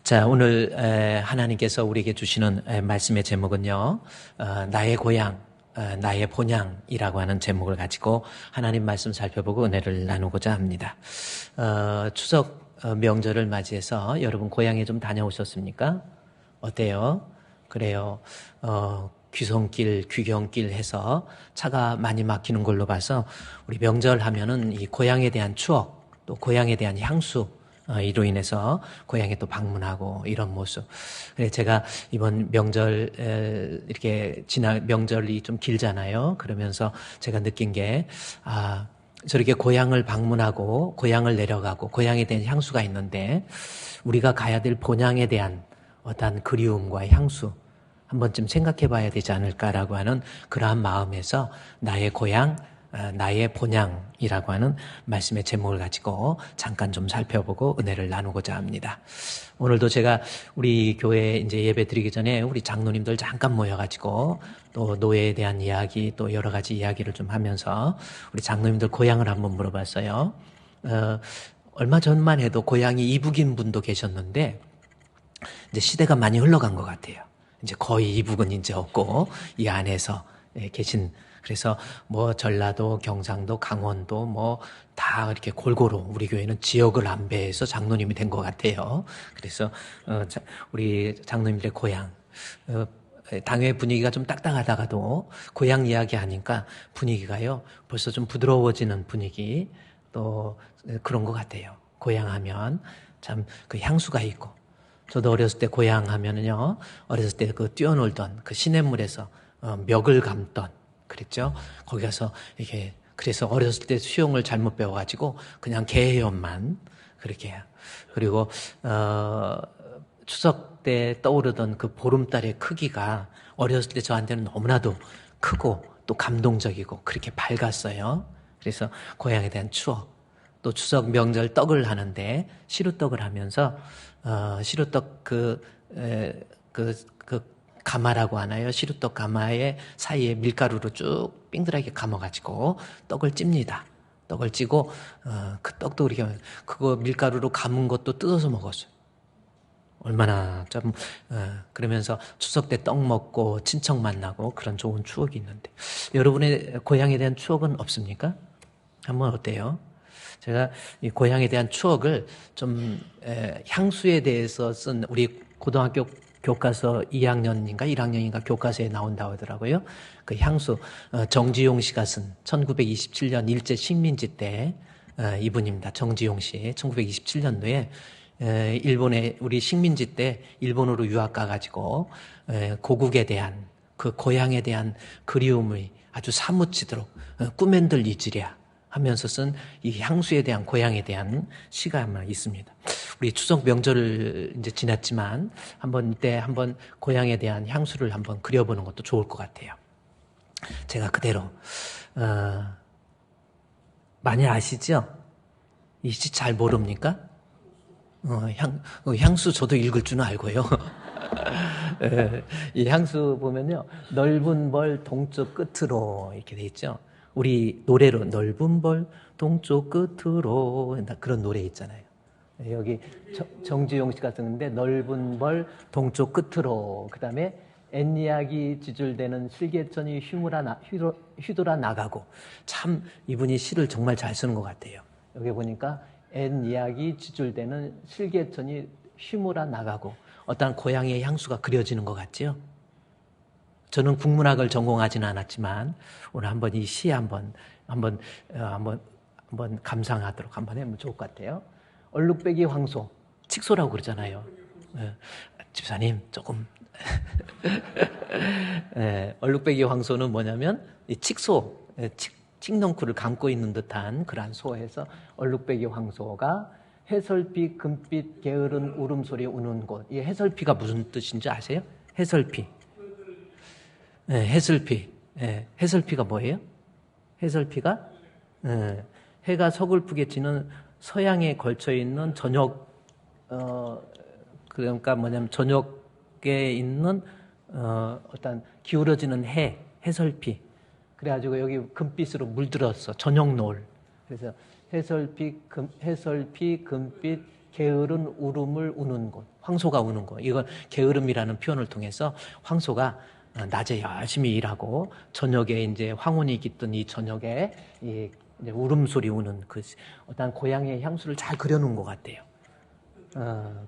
자, 오늘 하나님께서 우리에게 주시는 말씀의 제목은요, 나의 고향, 나의 본향이라고 하는 제목을 가지고 하나님 말씀 살펴보고 은혜를 나누고자 합니다. 추석 명절을 맞이해서 여러분 고향에 좀 다녀오셨습니까? 어때요? 그래요. 귀성길, 귀경길 해서 차가 많이 막히는 걸로 봐서 우리 명절 하면은 이 고향에 대한 추억, 또 고향에 대한 향수, 이로 인해서 고향에 또 방문하고 이런 모습. 그래서 제가 이번 명절 이렇게 명절이 좀 길잖아요. 그러면서 제가 느낀 게 저렇게 고향을 방문하고 고향을 내려가고 고향에 대한 향수가 있는데 우리가 가야 될 본향에 대한 어떠한 그리움과 향수 한 번쯤 생각해 봐야 되지 않을까라고 하는 그러한 마음에서 나의 고향, 나의 본향이라고 하는 말씀의 제목을 가지고 잠깐 좀 살펴보고 은혜를 나누고자 합니다. 오늘도 제가 우리 교회 이제 예배 드리기 전에 우리 장로님들 잠깐 모여가지고 또 노예에 대한 이야기 또 여러 가지 이야기를 좀 하면서 우리 장로님들 고향을 한번 물어봤어요. 얼마 전만 해도 고향이 이북인 분도 계셨는데 이제 시대가 많이 흘러간 것 같아요. 이제 거의 이북은 이제 없고 이 안에서 계신 그래서 뭐 전라도, 경상도, 강원도 뭐 다 이렇게 골고루 우리 교회는 지역을 안배해서 장로님이 된 것 같아요. 그래서 우리 장로님들의 고향 당회 분위기가 좀 딱딱하다가도 고향 이야기하니까 분위기가요 벌써 좀 부드러워지는 분위기 또 그런 것 같아요. 고향하면 참 그 향수가 있고 저도 어렸을 때 고향 하면은요 어렸을 때 그 뛰어놀던 그 시냇물에서 멱을 감던 그랬죠. 거기 가서 이렇게 그래서 어렸을 때 수영을 잘못 배워가지고 그냥 개헤엄만 그렇게 해요. 그리고 추석 때 떠오르던 그 보름달의 크기가 어렸을 때 저한테는 너무나도 크고 또 감동적이고 그렇게 밝았어요. 그래서 고향에 대한 추억. 또 추석 명절 떡을 하는데 시루떡을 하면서 시루떡 그 가마라고 하나요? 시루떡 가마의 사이에 밀가루로 쭉 빙그랗게 감아가지고 떡을 찝니다. 떡을 찌고 그 떡도 이렇게 그거 밀가루로 감은 것도 뜯어서 먹었어요. 얼마나 좀 그러면서 추석 때 떡 먹고 친척 만나고 그런 좋은 추억이 있는데 여러분의 고향에 대한 추억은 없습니까? 한번 어때요? 제가 이 고향에 대한 추억을 좀 향수에 대해서 쓴 우리 고등학교 교과서 2학년인가 1학년인가 교과서에 나온다고 하더라고요. 그 향수 정지용 씨가 쓴 1927년 일제 식민지 때 이분입니다. 정지용 씨 1927년도에 일본에 우리 식민지 때 일본으로 유학 가가지고 고국에 대한 그 고향에 대한 그리움을 아주 사무치도록 꿈엔들 잊으랴 하면서 쓴 이 향수에 대한 고향에 대한 시가 아마 있습니다. 우리 추석 명절을 이제 지났지만 이때 한번 고향에 대한 향수를 한번 그려보는 것도 좋을 것 같아요. 제가 그대로 많이 아시죠? 이 시 잘 모릅니까? 향수 저도 읽을 줄은 알고요. 이 향수 보면요 넓은 벌 동쪽 끝으로 이렇게 돼 있죠. 우리 노래로 넓은 벌 동쪽 끝으로 그런 노래 있잖아요. 여기 정지용 씨가 쓰는데 넓은 벌 동쪽 끝으로 그 다음에 옛이야기 지줄대는 실개천이 휘돌아 나가고 참 이분이 시를 정말 잘 쓰는 것 같아요. 여기 보니까 옛이야기 지줄대는 실개천이 휘몰아 나가고 어떤 고향의 향수가 그려지는 것 같죠. 저는 국문학을 전공하지는 않았지만 오늘 한번 이 시 한번 감상하도록 한번 해보면 좋을 것 같아요. 얼룩배기 황소, 칙소라고 그러잖아요. 집사님 조금 얼룩배기 황소는 뭐냐면 이 칙소, 칡넝쿨을 감고 있는 듯한 그러한 소에서 얼룩배기 황소가 해설피 금빛 게으른 울음소리 우는 곳. 이 해설피가 무슨 뜻인지 아세요? 해설피. 해설피. 해설피가 뭐예요? 해설피가 해가 서글프게 지는 서양에 걸쳐 있는 저녁 그러니까 뭐냐면 저녁에 있는 어떤 기울어지는 해설피. 그래가지고 여기 금빛으로 물들었어. 저녁 노을. 그래서 해설피 금빛 게으른 울음을 우는 곳, 황소가 우는 곳. 이건 게으름이라는 표현을 통해서 황소가 낮에 열심히 일하고 저녁에 이제 황혼이 깃든 이 저녁에 이 이제 울음소리 우는 그 어떤 고향의 향수를 잘 그려놓은 것 같아요.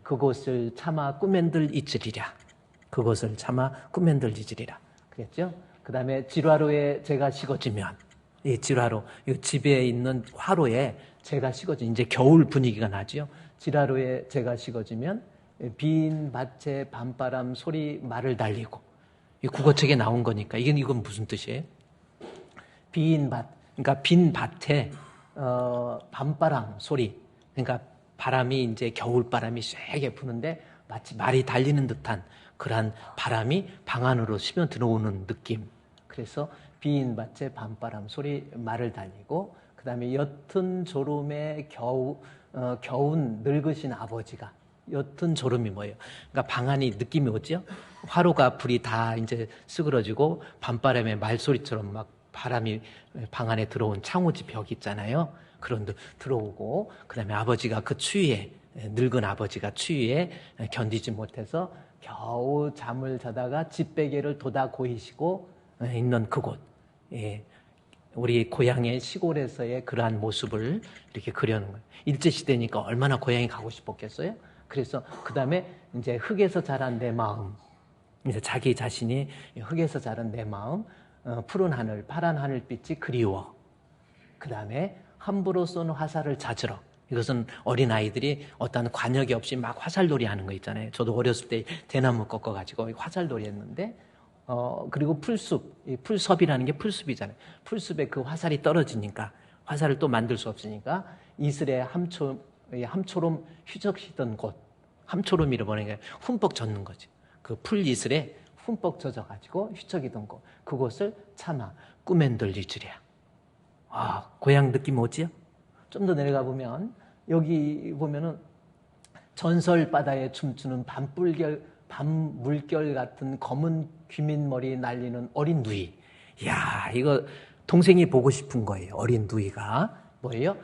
그곳을 차마 꿈엔들 잊으리라. 그곳을 차마 꿈엔들 잊으리라. 그랬죠? 그 다음에 지화로에 제가 식어지면, 이 지화로, 이 집에 있는 화로에 제가 식어지면, 이제 겨울 분위기가 나죠? 지화로에 제가 식어지면, 빈 밭에 밤바람 소리 말을 달리고, 이 국어책에 나온 거니까, 이건 무슨 뜻이에요? 빈 밭, 그러니까 빈 밭에, 밤바람 소리, 그러니까 바람이 이제 겨울바람이 세게 부는데 마치 말이 달리는 듯한 그러한 바람이 방 안으로 스며 들어오는 느낌. 그래서 빈 밭에 밤바람 소리 말을 달리고 그 다음에 옅은 졸음에 겨운 늙으신 아버지가 옅은 졸음이 뭐예요? 그러니까 방 안이 느낌이 오죠? 화로가 불이 다 이제 쓰그러지고 밤바람에 말소리처럼 막 바람이 방 안에 들어온 창호지 벽 있잖아요. 그런 데 들어오고 그다음에 아버지가 그 추위에 늙은 아버지가 추위에 견디지 못해서 겨우 잠을 자다가 집베개를 돋아 고이시고 있는 그곳. 예. 우리 고향의 시골에서의 그러한 모습을 이렇게 그려놓은 거예요. 일제시대니까 얼마나 고향에 가고 싶었겠어요? 그래서 그 다음에 이제 흙에서 자란 내 마음, 이제 자기 자신이 흙에서 자란 내 마음, 푸른 하늘, 파란 하늘빛이 그리워. 그 다음에 함부로 쏜 화살을 찾으러. 이것은 어린아이들이 어떤 관역이 없이 막 화살놀이 하는 거 있잖아요. 저도 어렸을 때 대나무 꺾어가지고 화살놀이 했는데, 그리고 풀숲, 이 풀섭이라는 게 풀숲이잖아요. 풀숲에 그 화살이 떨어지니까, 화살을 또 만들 수 없으니까, 이슬에 함초롬 휘적히던 곳, 함초롬이라 보는 게 흠뻑 젖는 거지. 그 풀 이슬에 흠뻑 젖어가지고 휘적이던 곳, 그곳을 차마 꿈엔들 잊으랴. 아, 고향 느낌 오지요? 좀 더 내려가 보면 여기 보면은 전설 바다에 춤추는 밤물결 같은 검은 귀민머리 날리는 어린 누이. 이야, 이거 동생이 보고 싶은 거예요. 어린 누이가 뭐예요?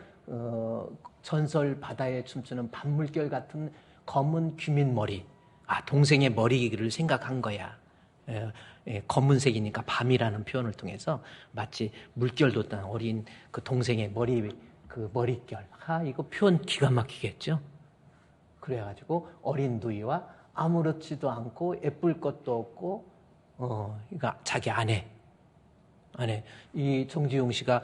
전설 바다에 춤추는 밤물결 같은 검은 귀민머리. 아, 동생의 머리를 생각한 거야. 검은색이니까 밤이라는 표현을 통해서 마치 물결 돋던 어린 그 동생의 머릿결. 아, 이거 표현 기가 막히겠죠? 그래가지고 어린 누이와 아무렇지도 않고 예쁠 것도 없고, 그러니까 자기 아내. 이 정지용 씨가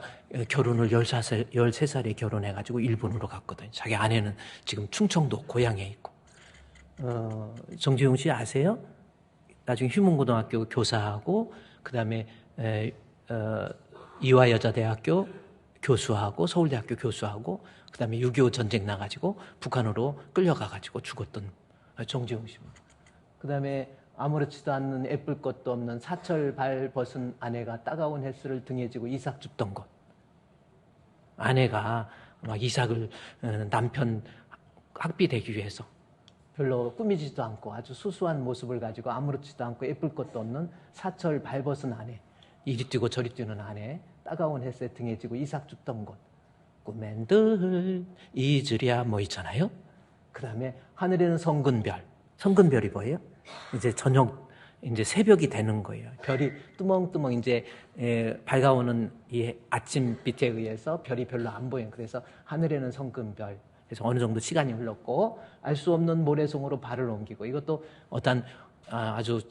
결혼을 13살에 결혼해가지고 일본으로 갔거든요. 자기 아내는 지금 충청도 고향에 있고. 정지용 씨 아세요? 나중에 휴문고등학교 교사하고 그 다음에 이화여자대학교 교수하고 서울대학교 교수하고 그 다음에 6.25 전쟁 나가지고 북한으로 끌려가가지고 죽었던 정지용 씨입니다. 그 다음에 아무렇지도 않는 예쁠 것도 없는 사철 발 벗은 아내가 따가운 햇살을 등에 지고 이삭 줍던 곳. 아내가 막 이삭을 남편 학비되기 위해서 별로 꾸미지도 않고 아주 수수한 모습을 가지고 아무렇지도 않고 예쁠 것도 없는 사철 발벗은 아내, 이리 뛰고 저리 뛰는 아내, 따가운 햇살 등에 지고 이삭 줍던 곳, 꿈엔들 잊으랴 뭐 있잖아요. 그 다음에 하늘에는 성근별. 성근별이 뭐예요? 이제 저녁, 이제 새벽이 되는 거예요. 별이 뚜멍뚜멍 이제 밝아오는 이 아침빛에 의해서 별이 별로 안 보여요. 그래서 하늘에는 성근별. 그래서 어느 정도 시간이 흘렀고 알 수 없는 모래성으로 발을 옮기고, 이것도 어떤 아주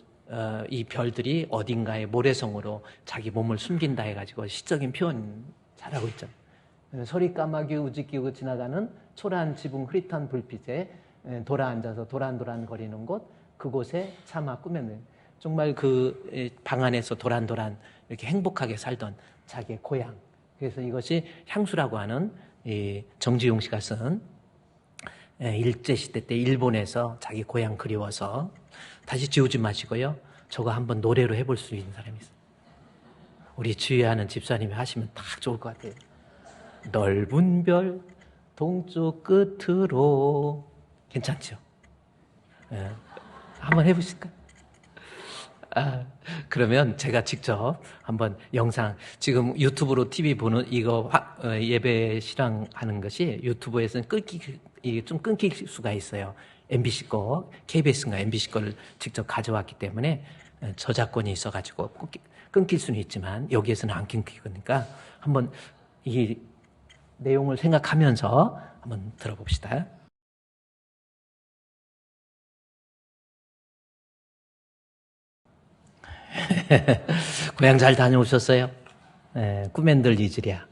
이 별들이 어딘가에 모래성으로 자기 몸을 숨긴다 해가지고 시적인 표현 잘하고 있죠. 소리 까마귀 우직기고 지나가는 초라한 지붕 흐릿한 불빛에 돌아앉아서 도란도란 거리는 곳, 그곳에 차마 꾸며낸 정말 그 방 안에서 도란도란 이렇게 행복하게 살던 자기의 고향. 그래서 이것이 향수라고 하는 이 정지용 씨가 쓴 일제시대 때 일본에서 자기 고향 그리워서. 다시 지우지 마시고요. 저거 한번 노래로 해볼 수 있는 사람이 있어요. 우리 주의하는 집사님이 하시면 딱 좋을 것 같아요. 넓은 별 동쪽 끝으로. 괜찮죠? 한번 해보실까요? 그러면 제가 직접 한번 영상, 지금 유튜브로 TV 보는 이거 예배 실황하는 것이 유튜브에서는 이게 좀 끊길 수가 있어요. MBC 거, KBS인가 MBC 거를 직접 가져왔기 때문에 저작권이 있어가지고 끊길 수는 있지만 여기에서는 안 끊기니까 한번 이 내용을 생각하면서 한번 들어봅시다. 고향 잘 다녀오셨어요? 꿈엔들 이즈리아.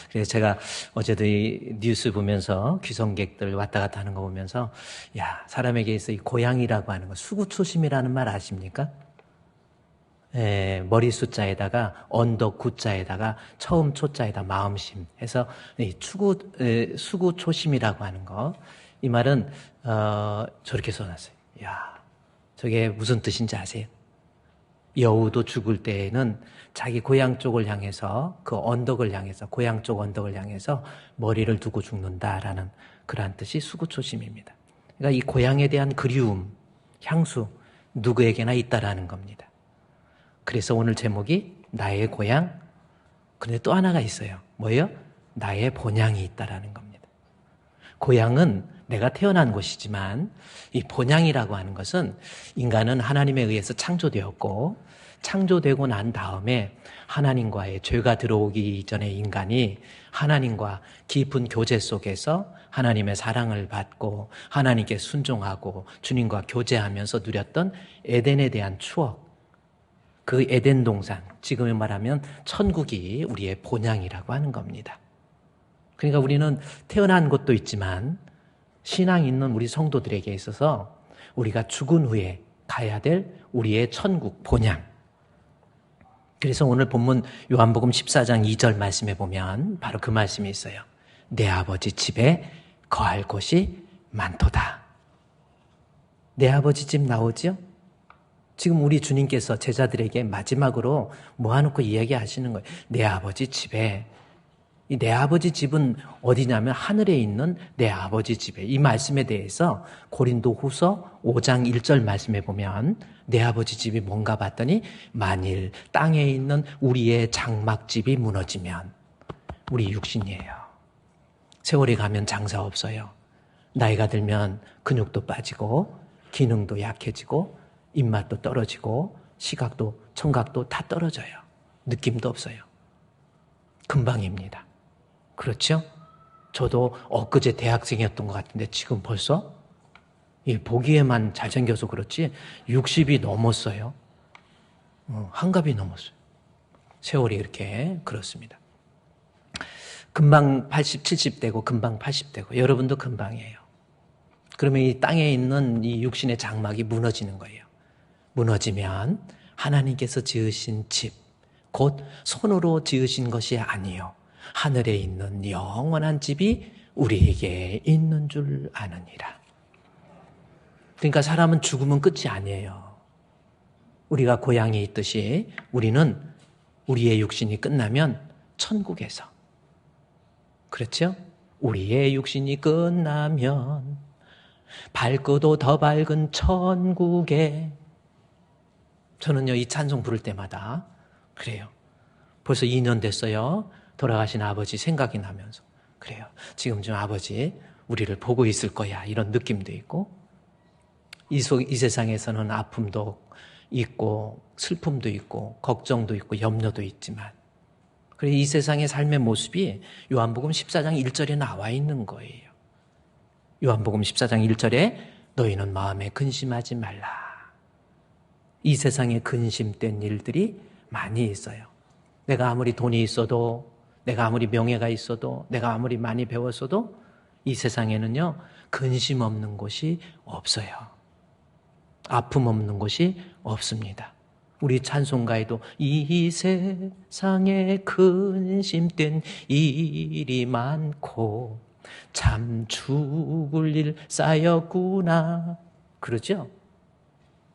그래서 제가 어제도 이 뉴스 보면서 귀성객들 왔다 갔다 하는 거 보면서, 야, 사람에게 있어 이 고향이라고 하는 거, 수구초심이라는 말 아십니까? 머리 숫자에다가 언덕 구자에다가 처음 초자에다 마음심 해서 이 수구초심이라고 하는 거. 이 말은, 저렇게 써놨어요. 야, 저게 무슨 뜻인지 아세요? 여우도 죽을 때에는 자기 고향 쪽을 향해서 그 언덕을 향해서 고향 쪽 언덕을 향해서 머리를 두고 죽는다라는 그러한 뜻이 수구초심입니다. 그러니까 이 고향에 대한 그리움, 향수 누구에게나 있다라는 겁니다. 그래서 오늘 제목이 나의 고향. 그런데 또 하나가 있어요. 뭐예요? 나의 본향이 있다라는 겁니다. 고향은 내가 태어난 곳이지만 이 본향이라고 하는 것은 인간은 하나님에 의해서 창조되었고 창조되고 난 다음에 하나님과의 죄가 들어오기 전에 인간이 하나님과 깊은 교제 속에서 하나님의 사랑을 받고 하나님께 순종하고 주님과 교제하면서 누렸던 에덴에 대한 추억, 그 에덴 동산, 지금 말하면 천국이 우리의 본향이라고 하는 겁니다. 그러니까 우리는 태어난 곳도 있지만 신앙 있는 우리 성도들에게 있어서 우리가 죽은 후에 가야 될 우리의 천국 본향. 그래서 오늘 본문 요한복음 14장 2절 말씀에 보면 바로 그 말씀이 있어요. 내 아버지 집에 거할 곳이 많도다. 내 아버지 집 나오죠? 지금 우리 주님께서 제자들에게 마지막으로 모아놓고 이야기하시는 거예요. 내 아버지 집에. 이 내 아버지 집은 어디냐면 하늘에 있는 내 아버지 집에. 이 말씀에 대해서 고린도후서 5장 1절 말씀에 보면 내 아버지 집이 뭔가 봤더니 만일 땅에 있는 우리의 장막집이 무너지면 우리 육신이에요. 세월이 가면 장사 없어요. 나이가 들면 근육도 빠지고 기능도 약해지고 입맛도 떨어지고 시각도 청각도 다 떨어져요. 느낌도 없어요. 금방입니다. 그렇죠? 저도 엊그제 대학생이었던 것 같은데 지금 벌써 보기에만 잘생겨서 그렇지 60이 넘었어요. 한갑이 넘었어요. 세월이 이렇게 그렇습니다. 금방 80, 70되고 금방 80되고 여러분도 금방이에요. 그러면 이 땅에 있는 이 육신의 장막이 무너지는 거예요. 무너지면 하나님께서 지으신 집, 곧 손으로 지으신 것이 아니요 하늘에 있는 영원한 집이 우리에게 있는 줄 아느니라. 그러니까 사람은 죽으면 끝이 아니에요. 우리가 고향에 있듯이 우리는 우리의 육신이 끝나면 천국에서, 그렇죠? 우리의 육신이 끝나면 밝고도 더 밝은 천국에. 저는요 이 찬송 부를 때마다 그래요. 벌써 2년 됐어요. 돌아가신 아버지 생각이 나면서 그래요. 지금쯤 아버지 우리를 보고 있을 거야 이런 느낌도 있고 이 세상에서는 아픔도 있고 슬픔도 있고 걱정도 있고 염려도 있지만 그래서 이 세상의 삶의 모습이 요한복음 14장 1절에 나와 있는 거예요. 요한복음 14장 1절에 너희는 마음에 근심하지 말라. 이 세상에 근심된 일들이 많이 있어요. 내가 아무리 돈이 있어도 내가 아무리 명예가 있어도 내가 아무리 많이 배웠어도 이 세상에는요 근심 없는 곳이 없어요. 아픔 없는 곳이 없습니다. 우리 찬송가에도 이 세상에 근심된 일이 많고 참 죽을 일 쌓였구나 그러죠?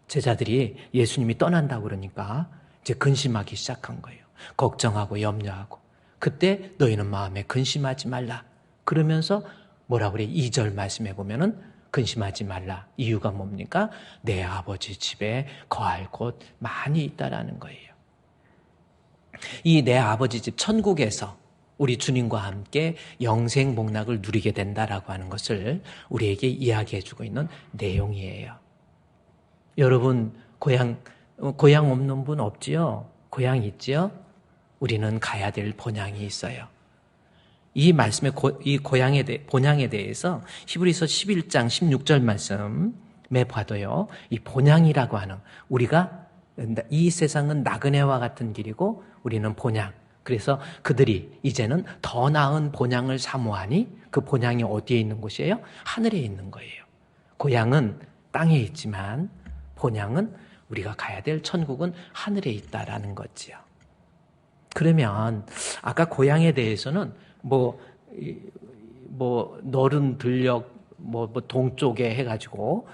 제자들이 예수님이 떠난다고 그러니까 이제 근심하기 시작한 거예요. 걱정하고 염려하고. 그때 너희는 마음에 근심하지 말라. 그러면서 뭐라 그래? 2절 말씀해 보면은 근심하지 말라. 이유가 뭡니까? 내 아버지 집에 거할 곳 많이 있다라는 거예요. 이 내 아버지 집 천국에서 우리 주님과 함께 영생 복락을 누리게 된다라고 하는 것을 우리에게 이야기해 주고 있는 내용이에요. 여러분 고향 없는 분 없지요? 고향 있지요? 우리는 가야 될 본향이 있어요. 이 말씀의 이 본향에 대해서 히브리서 11장 16절 말씀에 봐도요. 이 본향이라고 하는 우리가 이 세상은 나그네와 같은 길이고 우리는 본향. 그래서 그들이 이제는 더 나은 본향을 사모하니 그 본향이 어디에 있는 곳이에요? 하늘에 있는 거예요. 고향은 땅에 있지만 본향은 우리가 가야 될 천국은 하늘에 있다라는 거지요. 그러면 아까 고향에 대해서는 너른 들녘 동쪽에 해가지고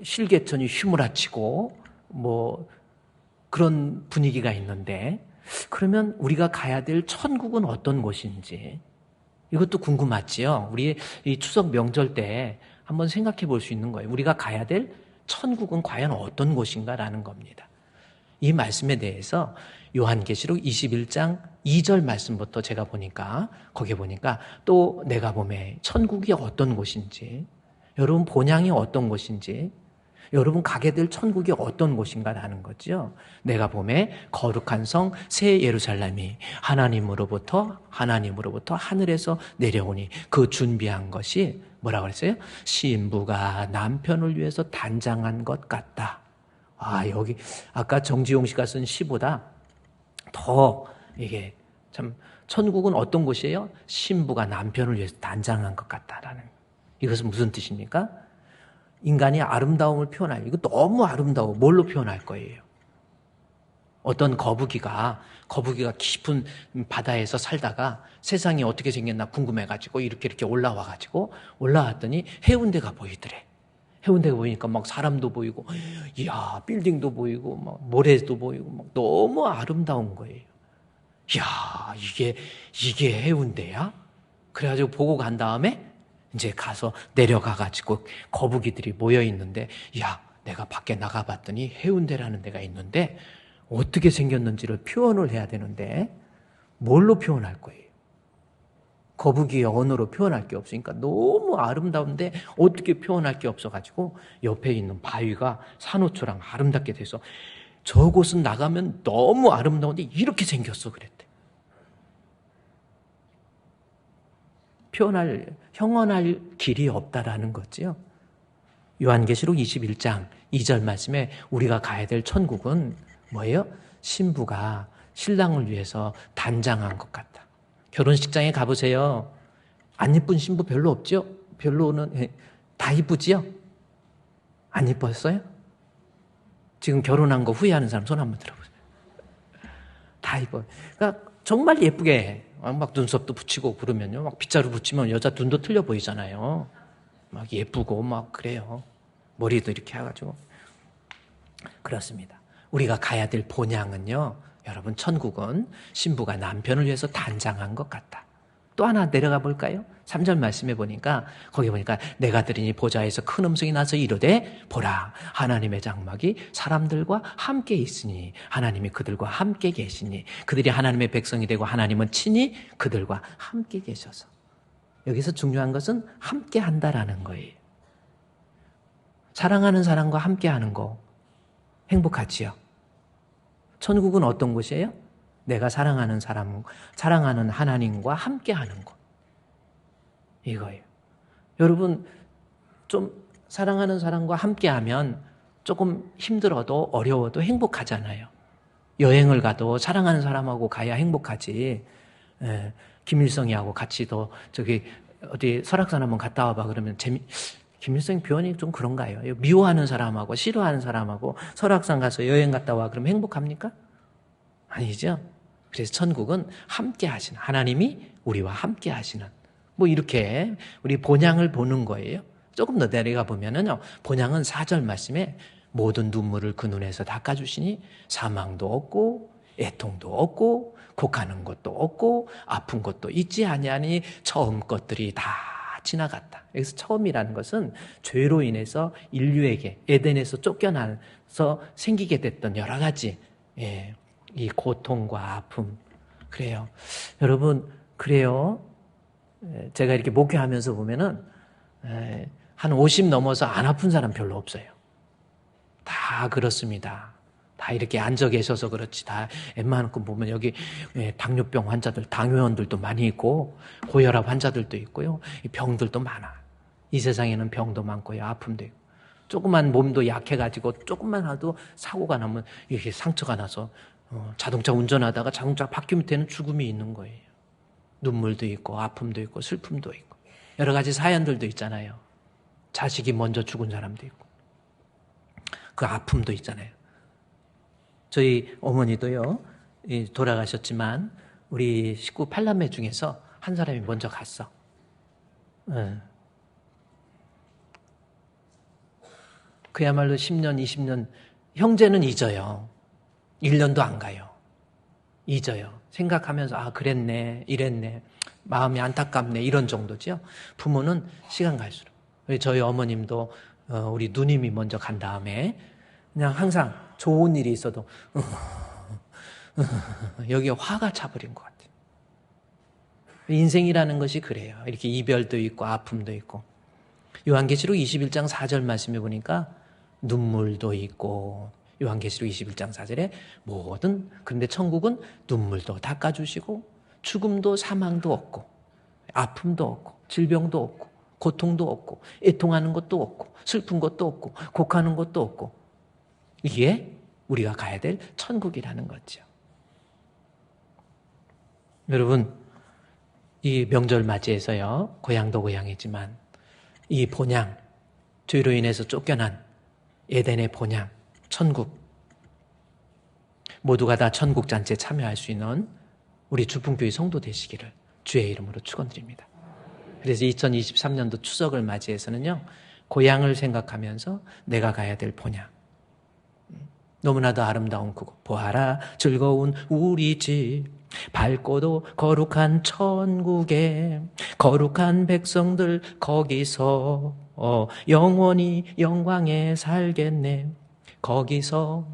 실개천이 휘몰아치고 그런 분위기가 있는데 그러면 우리가 가야 될 천국은 어떤 곳인지 이것도 궁금하지요. 우리 이 추석 명절 때 한번 생각해 볼 수 있는 거예요. 우리가 가야 될 천국은 과연 어떤 곳인가라는 겁니다. 이 말씀에 대해서 요한계시록 21장 2절 말씀부터 제가 보니까 거기에 보니까 또 내가 보매 천국이 어떤 곳인지 여러분 본향이 어떤 곳인지 여러분 가게 될 천국이 어떤 곳인가라는 거죠. 내가 보매 거룩한 성 새 예루살렘이 하나님으로부터 하늘에서 내려오니 그 준비한 것이 뭐라고 그랬어요? 신부가 남편을 위해서 단장한 것 같다. 여기 아까 정지용 씨가 쓴 시보다 더 이게 참 천국은 어떤 곳이에요? 신부가 남편을 위해서 단장한 것 같다라는. 이것은 무슨 뜻입니까? 인간이 아름다움을 표현할, 이거 너무 아름다워. 뭘로 표현할 거예요? 어떤 거북이가 깊은 바다에서 살다가 세상이 어떻게 생겼나 궁금해가지고 이렇게 올라와가지고 올라왔더니 해운대가 보이더래. 해운대가 보이니까 막 사람도 보이고, 이야, 빌딩도 보이고, 막 모래도 보이고, 막 너무 아름다운 거예요. 이야, 이게 해운대야? 그래가지고 보고 간 다음에 이제 가서 내려가가지고 거북이들이 모여 있는데, 야, 내가 밖에 나가봤더니 해운대라는 데가 있는데 어떻게 생겼는지를 표현을 해야 되는데 뭘로 표현할 거예요? 거북이의 언어로 표현할 게 없으니까 너무 아름다운데 어떻게 표현할 게 없어가지고 옆에 있는 바위가 산호초랑 아름답게 돼서 저곳은 나가면 너무 아름다운데 이렇게 생겼어 그랬대. 형언할 길이 없다라는 거지요. 요한계시록 21장 2절 말씀에 우리가 가야 될 천국은 뭐예요? 신부가 신랑을 위해서 단장한 것 같다. 결혼식장에 가보세요. 안 이쁜 신부 별로 없죠? 별로는 다 이쁘지요? 안 이뻤어요? 지금 결혼한 거 후회하는 사람 손 한번 들어보세요. 다 이뻐요. 그러니까 정말 예쁘게 막 눈썹도 붙이고 그러면요. 막 빗자루 붙이면 여자 눈도 틀려 보이잖아요. 막 예쁘고 막 그래요. 머리도 이렇게 해가지고. 그렇습니다. 우리가 가야 될 본향은요. 여러분 천국은 신부가 남편을 위해서 단장한 것 같다. 또 하나 내려가 볼까요? 3절 말씀에 보니까 거기 보니까 내가 들으니 보좌에서 큰 음성이 나서 이르되 보라 하나님의 장막이 사람들과 함께 있으니 하나님이 그들과 함께 계시니 그들이 하나님의 백성이 되고 하나님은 친히 그들과 함께 계셔서 여기서 중요한 것은 함께 한다라는 거예요. 사랑하는 사람과 함께 하는 거 행복하지요? 천국은 어떤 곳이에요? 내가 사랑하는 사람, 사랑하는 하나님과 함께 하는 곳. 이거예요. 여러분, 좀 사랑하는 사람과 함께 하면 조금 힘들어도 어려워도 행복하잖아요. 여행을 가도 사랑하는 사람하고 가야 행복하지. 김일성이하고 같이 어디 설악산 한번 갔다 와봐 그러면 김일성 표현이 좀 그런가요? 미워하는 사람하고 싫어하는 사람하고 설악산 가서 여행 갔다 와 그러면 행복합니까? 아니죠. 그래서 천국은 함께 하시는 하나님이 우리와 함께 하시는 이렇게 우리 본향을 보는 거예요. 조금 더 내려가 보면은요. 본향은 4절 말씀에 모든 눈물을 그 눈에서 닦아주시니 사망도 없고 애통도 없고 곡하는 것도 없고 아픈 것도 있지 아니하니 처음 것들이 다 지나갔다. 여기서 처음이라는 것은 죄로 인해서 인류에게 에덴에서 쫓겨나서 생기게 됐던 여러 가지 이 고통과 아픔 그래요. 여러분, 그래요. 제가 이렇게 목회하면서 보면은 한 50 넘어서 안 아픈 사람 별로 없어요. 다 그렇습니다. 다 이렇게 앉아 계셔서 그렇지. 다 웬만큼 보면 여기 당뇨병 환자들, 당뇨원들도 많이 있고 고혈압 환자들도 있고요. 병들도 많아. 이 세상에는 병도 많고요. 아픔도 있고. 조그만 몸도 약해가지고 조금만 하도 사고가 나면 이렇게 상처가 나서 자동차 운전하다가 자동차 바퀴 밑에는 죽음이 있는 거예요. 눈물도 있고 아픔도 있고 슬픔도 있고 여러 가지 사연들도 있잖아요. 자식이 먼저 죽은 사람도 있고 그 아픔도 있잖아요. 저희 어머니도요, 돌아가셨지만 우리 식구 8남매 중에서 한 사람이 먼저 갔어. 그야말로 10년, 20년, 형제는 잊어요. 1년도 안 가요. 잊어요. 생각하면서 아 그랬네, 이랬네, 마음이 안타깝네 이런 정도죠. 부모는 시간 갈수록. 저희 어머님도 우리 누님이 먼저 간 다음에 그냥 항상 좋은 일이 있어도 여기에 화가 차버린 것 같아요. 인생이라는 것이 그래요. 이렇게 이별도 있고 아픔도 있고. 요한계시록 21장 4절 말씀해 보니까 눈물도 있고 요한계시록 21장 4절에 그런데 천국은 눈물도 닦아주시고 죽음도 사망도 없고 아픔도 없고 질병도 없고 고통도 없고 애통하는 것도 없고 슬픈 것도 없고 곡하는 것도 없고 이게 우리가 가야 될 천국이라는 거죠. 여러분, 이 명절 맞이해서요, 고향도 고향이지만 이 본향, 죄로 인해서 쫓겨난 에덴의 본향, 천국, 모두가 다 천국 잔치에 참여할 수 있는 우리 주풍교회 성도 되시기를 주의 이름으로 축원드립니다. 그래서 2023년도 추석을 맞이해서는요, 고향을 생각하면서 내가 가야 될 본향, 너무나도 아름다운 그곳, 보아라 즐거운 우리 집, 밝고도 거룩한 천국에 거룩한 백성들 거기서 영원히 영광에 살겠네. 거기서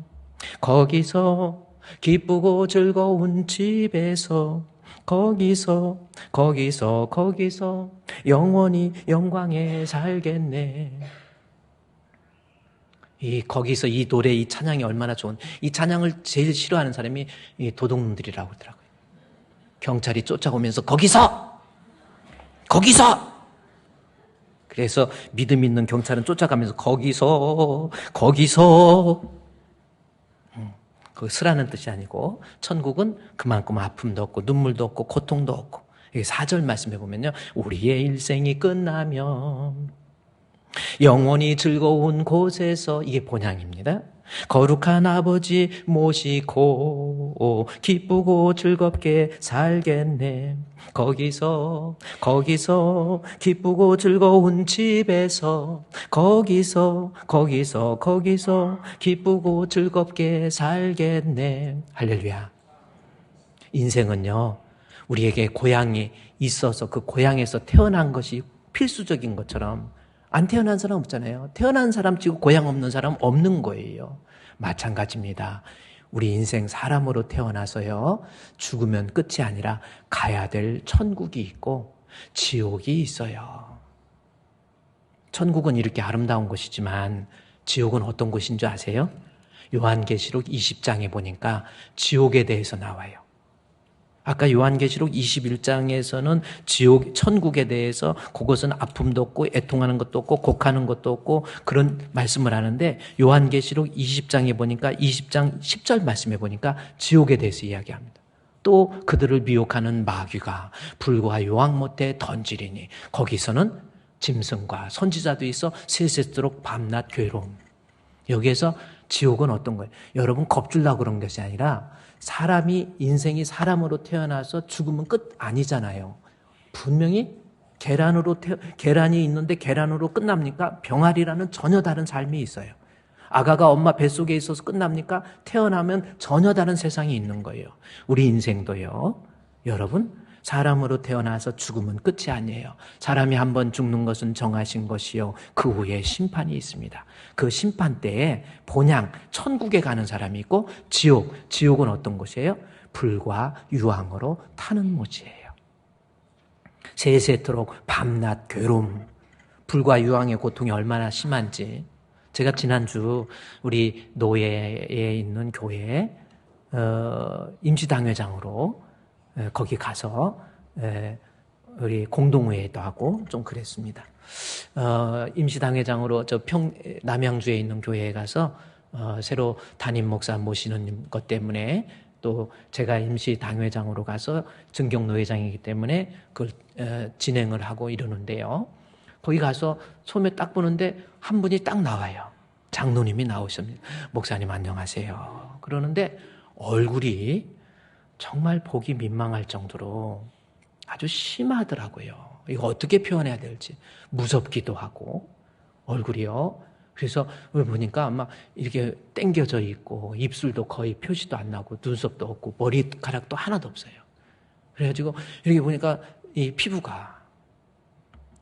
기쁘고 즐거운 집에서 거기서 영원히 영광에 살겠네. 거기서 이 노래, 이 찬양이 얼마나 좋은, 이 찬양을 제일 싫어하는 사람이 이 도둑놈들이라고 그러더라고요. 경찰이 쫓아오면서 거기서! 그래서 믿음 있는 경찰은 쫓아가면서 거기서 그 쓰라는 뜻이 아니고 천국은 그만큼 아픔도 없고 눈물도 없고 고통도 없고 4절 말씀해 보면요, 우리의 일생이 끝나면 영원히 즐거운 곳에서, 이게 본향입니다. 거룩한 아버지 모시고 기쁘고 즐겁게 살겠네. 거기서 기쁘고 즐거운 집에서 거기서 기쁘고 즐겁게 살겠네. 할렐루야. 인생은요, 우리에게 고향이 있어서 그 고향에서 태어난 것이 필수적인 것처럼 안 태어난 사람 없잖아요. 태어난 사람 치고 고향 없는 사람 없는 거예요. 마찬가지입니다. 우리 인생 사람으로 태어나서요, 죽으면 끝이 아니라 가야 될 천국이 있고 지옥이 있어요. 천국은 이렇게 아름다운 곳이지만 지옥은 어떤 곳인 줄 아세요? 요한계시록 20장에 보니까 지옥에 대해서 나와요. 아까 요한계시록 21장에서는 지옥, 천국에 대해서 그것은 아픔도 없고 애통하는 것도 없고 곡하는 것도 없고 그런 말씀을 하는데, 요한계시록 20장에 보니까 20장 10절 말씀에 보니까 지옥에 대해서 이야기합니다. 또 그들을 미혹하는 마귀가 불과 요한 못에 던지리니 거기서는 짐승과 선지자도 있어 세세토록 밤낮 괴로움. 여기에서 지옥은 어떤 거예요? 여러분 겁주려고 그런 것이 아니라 인생이 사람으로 태어나서 죽으면 끝 아니잖아요. 분명히 계란이 있는데 계란으로 끝납니까? 병아리라는 전혀 다른 삶이 있어요. 아가가 엄마 뱃속에 있어서 끝납니까? 태어나면 전혀 다른 세상이 있는 거예요. 우리 인생도요, 여러분, 사람으로 태어나서 죽으면 끝이 아니에요. 사람이 한번 죽는 것은 정하신 것이요, 그 후에 심판이 있습니다. 그 심판 때에 본향, 천국에 가는 사람이 있고 지옥은 어떤 곳이에요? 불과 유황으로 타는 못이에요. 세세토록 밤낮 괴로움, 불과 유황의 고통이 얼마나 심한지 제가 지난주 우리 노예에 있는 교회에 임시당회장으로 거기 가서 우리 공동회의도 하고 좀 그랬습니다. 임시당회장으로 남양주에 있는 교회에 가서 새로 담임 목사 모시는 것 때문에 또 제가 임시당회장으로 가서 증경노회장이기 때문에 그걸 진행을 하고 이러는데요. 거기 가서 처음에 딱 보는데 한 분이 딱 나와요. 장로님이 나오십니다. 목사님 안녕하세요. 그러는데 얼굴이 정말 보기 민망할 정도로 아주 심하더라고요. 이거 어떻게 표현해야 될지 무섭기도 하고 얼굴이요. 그래서 보니까 막 이렇게 땡겨져 있고 입술도 거의 표시도 안 나고 눈썹도 없고 머리카락도 하나도 없어요. 그래가지고 이렇게 보니까 이 피부가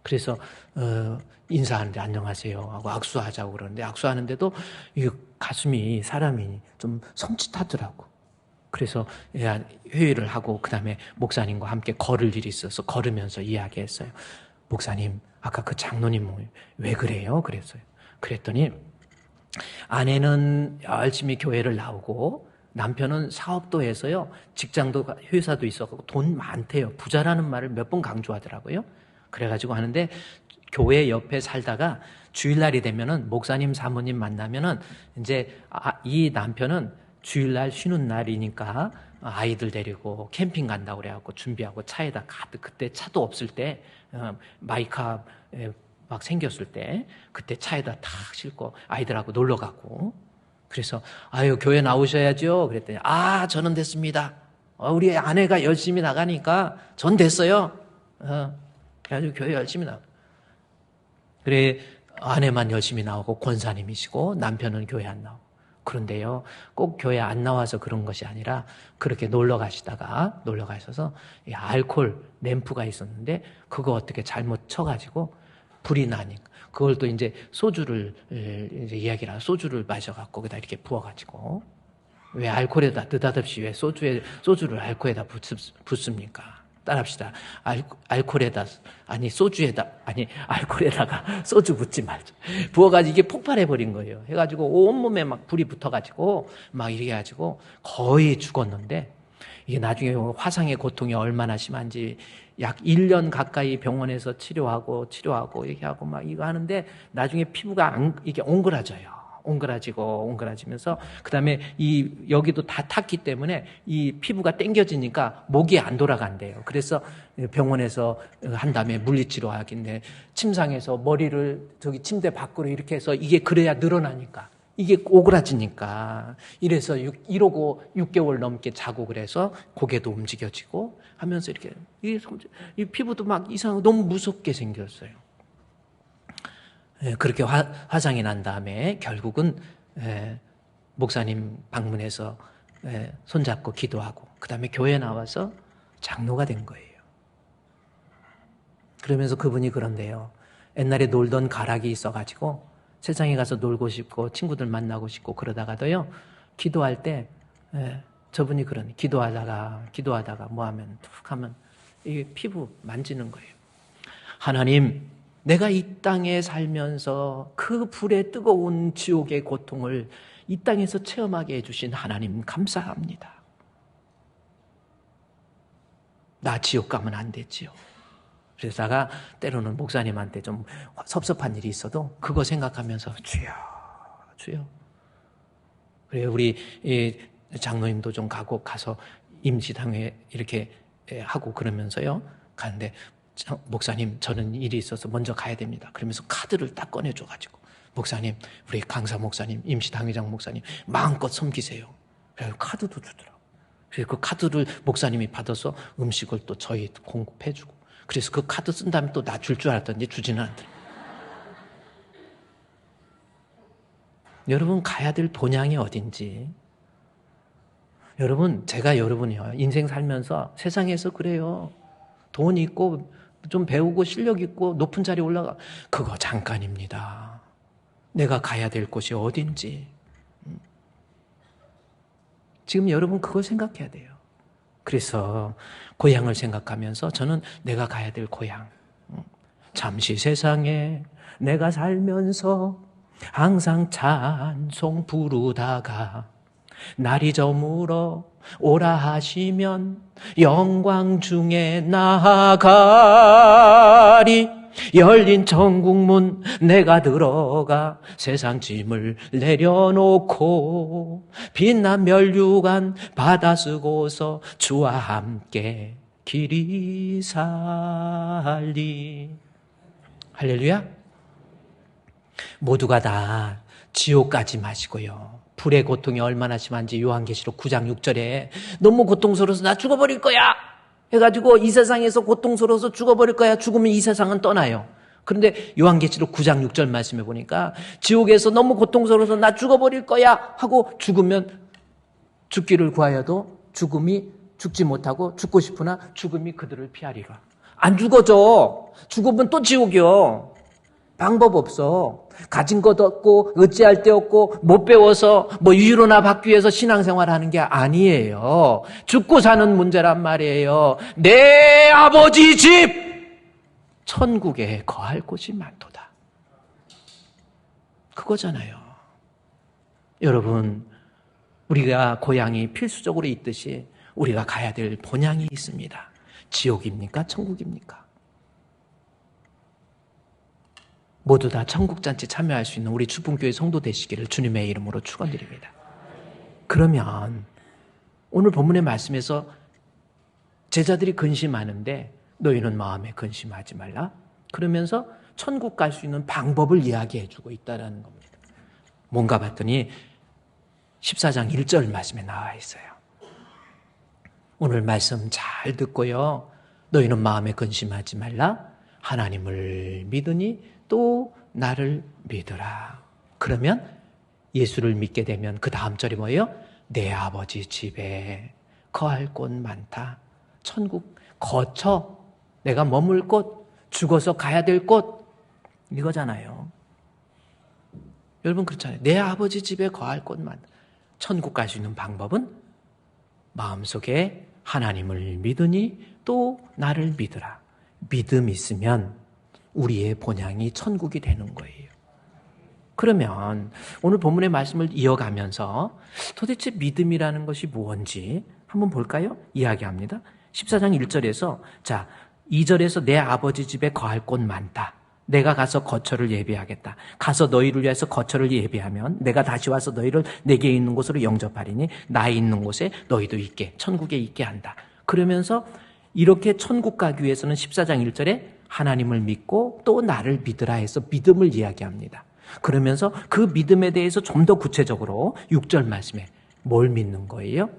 그래서 인사하는데 안녕하세요 하고 악수하자고 그러는데 악수하는데도 이 가슴이 사람이 좀 섬찟하더라고. 그래서 회의를 하고 그 다음에 목사님과 함께 걸을 일이 있어서 걸으면서 이야기했어요. 목사님 아까 그 장로님 왜 그래요? 그랬더니 아내는 열심히 교회를 나오고 남편은 사업도 해서요. 직장도 회사도 있었고 돈 많대요. 부자라는 말을 몇 번 강조하더라고요. 그래가지고 하는데 교회 옆에 살다가 주일날이 되면은 목사님 사모님 만나면은 이제 이 남편은 주일날 쉬는 날이니까 아이들 데리고 캠핑 간다고 그래갖고 준비하고 차에다 가득 그때 차도 없을 때 마이카 막 생겼을 때 그때 차에다 탁 싣고 아이들하고 놀러 가고 그래서 아유 교회 나오셔야죠 그랬더니 저는 됐습니다. 우리 아내가 열심히 나가니까 전 됐어요. 그래가지고 교회 열심히 나가. 그래 아내만 열심히 나오고 권사님이시고 남편은 교회 안 나오고. 그런데요, 꼭 교회 안 나와서 그런 것이 아니라 그렇게 놀러 가셔서 알코올 램프가 있었는데 그거 어떻게 잘못 쳐가지고 불이 나니까 그걸 또 이제 소주를 이제 이야기라 소주를 마셔갖고 거기다 이렇게 부어가지고 왜 알코올에다 느닷없이 왜 소주를 알코올에다 붓습니까? 따라합시다. 알코올에다 알코올에다가 소주 붓지 말죠. 부어가지고 이게 폭발해버린 거예요. 해가지고 온몸에 막 불이 붙어가지고 막 이렇게 해가지고 거의 죽었는데 이게 나중에 화상의 고통이 얼마나 심한지 약 1년 가까이 병원에서 치료하고 이렇게 하고 막 이거 하는데 나중에 피부가 이게 옹그라지면서 그다음에 여기도 다 탔기 때문에 이 피부가 당겨지니까 목이 안 돌아간대요. 그래서 병원에서 한 다음에 물리치료하긴데 침상에서 머리를 침대 밖으로 이렇게 해서 이게 그래야 늘어나니까 이게 오그라지니까 이래서 이러고 6개월 넘게 자고 그래서 고개도 움직여지고 하면서 이렇게 이 피부도 막 이상하고 너무 무섭게 생겼어요. 그렇게 화상이 난 다음에 결국은 목사님 방문해서 손잡고 기도하고 그 다음에 교회 나와서 장로가 된 거예요. 그러면서 그분이 그런데요. 옛날에 놀던 가락이 있어가지고 세상에 가서 놀고 싶고 친구들 만나고 싶고 그러다가도요. 기도할 때 저분이 기도하다가 뭐 하면 툭 하면 이 피부 만지는 거예요. 하나님 내가 이 땅에 살면서 그 불의 뜨거운 지옥의 고통을 이 땅에서 체험하게 해주신 하나님 감사합니다. 나 지옥 가면 안 되지요. 그러다가 때로는 목사님한테 좀 섭섭한 일이 있어도 그거 생각하면서 주여. 그래 우리 장로님도 좀 가서 임시당회 이렇게 하고 그러면서요. 가는데 목사님 저는 일이 있어서 먼저 가야 됩니다. 그러면서 카드를 딱 꺼내줘가지고 목사님 우리 강사 목사님 임시당회장 목사님 마음껏 섬기세요. 그래서 카드도 주더라고요. 그래서 그 카드를 목사님이 받아서 음식을 또 저희 공급해주고 그래서 그 카드 쓴 다음에 또 나 줄 알았더니 주지는 않더라고요. 여러분 가야 될 본향이 어딘지 여러분 제가 여러분이요 인생 살면서 세상에서 그래요. 돈 있고 좀 배우고 실력 있고 높은 자리에 올라가 그거 잠깐입니다. 내가 가야 될 곳이 어딘지 지금 여러분 그걸 생각해야 돼요. 그래서 고향을 생각하면서 저는 내가 가야 될 고향, 잠시 세상에 내가 살면서 항상 찬송 부르다가 날이 저물어 오라 하시면 영광 중에 나아가리. 열린 천국문 내가 들어가 세상 짐을 내려놓고 빛난 면류관 받아 쓰고서 주와 함께 길이 살리. 할렐루야. 모두가 다 지옥까지 마시고요, 불의 고통이 얼마나 심한지 요한계시록 9장 6절에 너무 고통스러워서 나 죽어버릴 거야 해가지고 이 세상에서 고통스러워서 죽어버릴 거야. 죽으면 이 세상은 떠나요. 그런데 요한계시록 9장 6절 말씀해 보니까 지옥에서 너무 고통스러워서 나 죽어버릴 거야 하고 죽으면 죽기를 구하여도 죽음이 죽지 못하고 죽고 싶으나 죽음이 그들을 피하리라. 안 죽어져. 죽으면 또 지옥이요. 방법 없어. 가진 것 없고 어찌할 데 없고 못 배워서 유로나 받기 위해서 신앙생활하는 게 아니에요. 죽고 사는 문제란 말이에요. 내 아버지 집 천국에 거할 곳이 많도다. 그거잖아요. 여러분, 우리가 고향이 필수적으로 있듯이 우리가 가야 될 본향이 있습니다. 지옥입니까? 천국입니까? 모두 다 천국잔치 참여할 수 있는 우리 주분교회 성도 되시기를 주님의 이름으로 축원드립니다. 그러면 오늘 본문의 말씀에서 제자들이 근심하는데 너희는 마음에 근심하지 말라. 그러면서 천국 갈 수 있는 방법을 이야기해 주고 있다는 겁니다. 뭔가 봤더니 14장 1절 말씀에 나와 있어요. 오늘 말씀 잘 듣고요, 너희는 마음에 근심하지 말라. 하나님을 믿으니 또 나를 믿으라. 그러면 예수를 믿게 되면 그 다음 절이 뭐예요? 내 아버지 집에 거할 곳 많다. 천국 거처, 내가 머물 곳, 죽어서 가야 될 곳, 이거잖아요. 여러분 그렇잖아요. 내 아버지 집에 거할 곳 많다. 천국 갈 수 있는 방법은 마음속에 하나님을 믿으니 또 나를 믿으라. 믿음 있으면 우리의 본향이 천국이 되는 거예요. 그러면 오늘 본문의 말씀을 이어가면서 도대체 믿음이라는 것이 무엇인지 한번 볼까요? 이야기합니다. 14장 1절에서 2절에서 내 아버지 집에 거할 곳 많다. 내가 가서 거처를 예비하겠다. 가서 너희를 위해서 거처를 예비하면 내가 다시 와서 너희를 내게 있는 곳으로 영접하리니 나 있는 곳에 너희도 있게, 천국에 있게 한다. 그러면서 이렇게 천국 가기 위해서는 14장 1절에 하나님을 믿고 또 나를 믿으라 해서 믿음을 이야기합니다. 그러면서 그 믿음에 대해서 좀 더 구체적으로 6절 말씀에 뭘 믿는 거예요?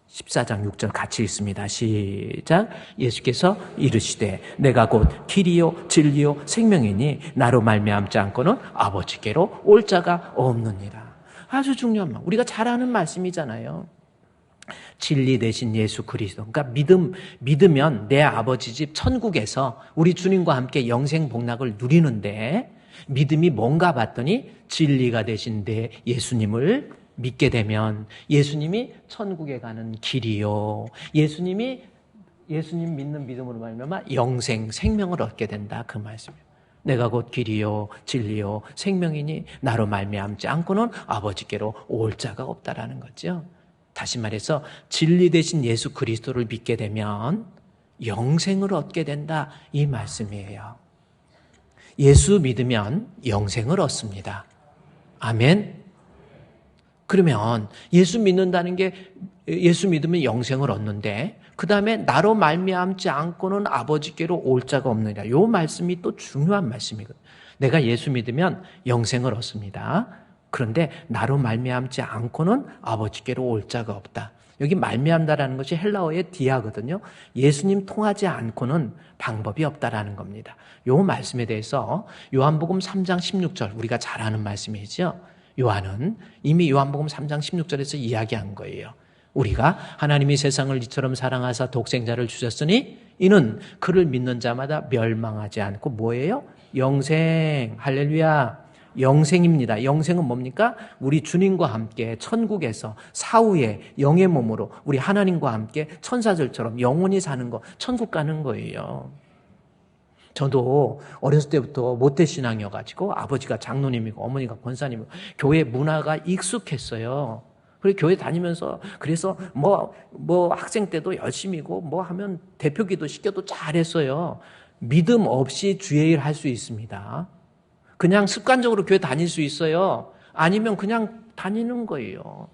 14장 6절 같이 읽습니다. 시작. 예수께서 이르시되 내가 곧 길이요 진리요 생명이니 나로 말미암지 않고는 아버지께로 올 자가 없느니라. 아주 중요한 말. 우리가 잘 아는 말씀이잖아요. 진리 대신 예수 그리스도. 그러니까 믿으면 내 아버지 집 천국에서 우리 주님과 함께 영생 복락을 누리는데, 믿음이 뭔가 봤더니 진리가 되신 내 예수님을 믿게 되면 예수님이 천국에 가는 길이요, 예수님 믿는 믿음으로 말미암아 영생 생명을 얻게 된다, 그 말씀이에요. 내가 곧 길이요 진리요 생명이니 나로 말미암지 않고는 아버지께로 올 자가 없다라는 거죠. 다시 말해서 진리 대신 예수 그리스도를 믿게 되면 영생을 얻게 된다, 이 말씀이에요. 예수 믿으면 영생을 얻습니다. 아멘. 그러면 예수 믿는다는 게, 예수 믿으면 영생을 얻는데 그 다음에 나로 말미암지 않고는 아버지께로 올 자가 없느니라. 이 말씀이 또 중요한 말씀이거든요. 내가 예수 믿으면 영생을 얻습니다. 그런데 나로 말미암지 않고는 아버지께로 올 자가 없다. 여기 말미암다라는 것이 헬라어의 디아거든요. 예수님 통하지 않고는 방법이 없다라는 겁니다. 이 말씀에 대해서 요한복음 3장 16절, 우리가 잘 아는 말씀이죠. 요한은 이미 요한복음 3장 16절에서 이야기한 거예요. 우리가 하나님이 세상을 이처럼 사랑하사 독생자를 주셨으니 이는 그를 믿는 자마다 멸망하지 않고 뭐예요? 영생. 할렐루야. 영생입니다. 영생은 뭡니까? 우리 주님과 함께 천국에서 사후에 영의 몸으로 우리 하나님과 함께 천사들처럼 영원히 사는 거, 천국 가는 거예요. 저도 어렸을 때부터 모태신앙이어가지고 아버지가 장로님이고 어머니가 권사님이고 교회 문화가 익숙했어요. 그리고 교회 다니면서 그래서 뭐 학생 때도 열심히고 뭐 하면 대표기도 시켜도 잘했어요. 믿음 없이 주의 일 할 수 있습니다. 그냥 습관적으로 교회 다닐 수 있어요. 아니면 그냥 다니는 거예요.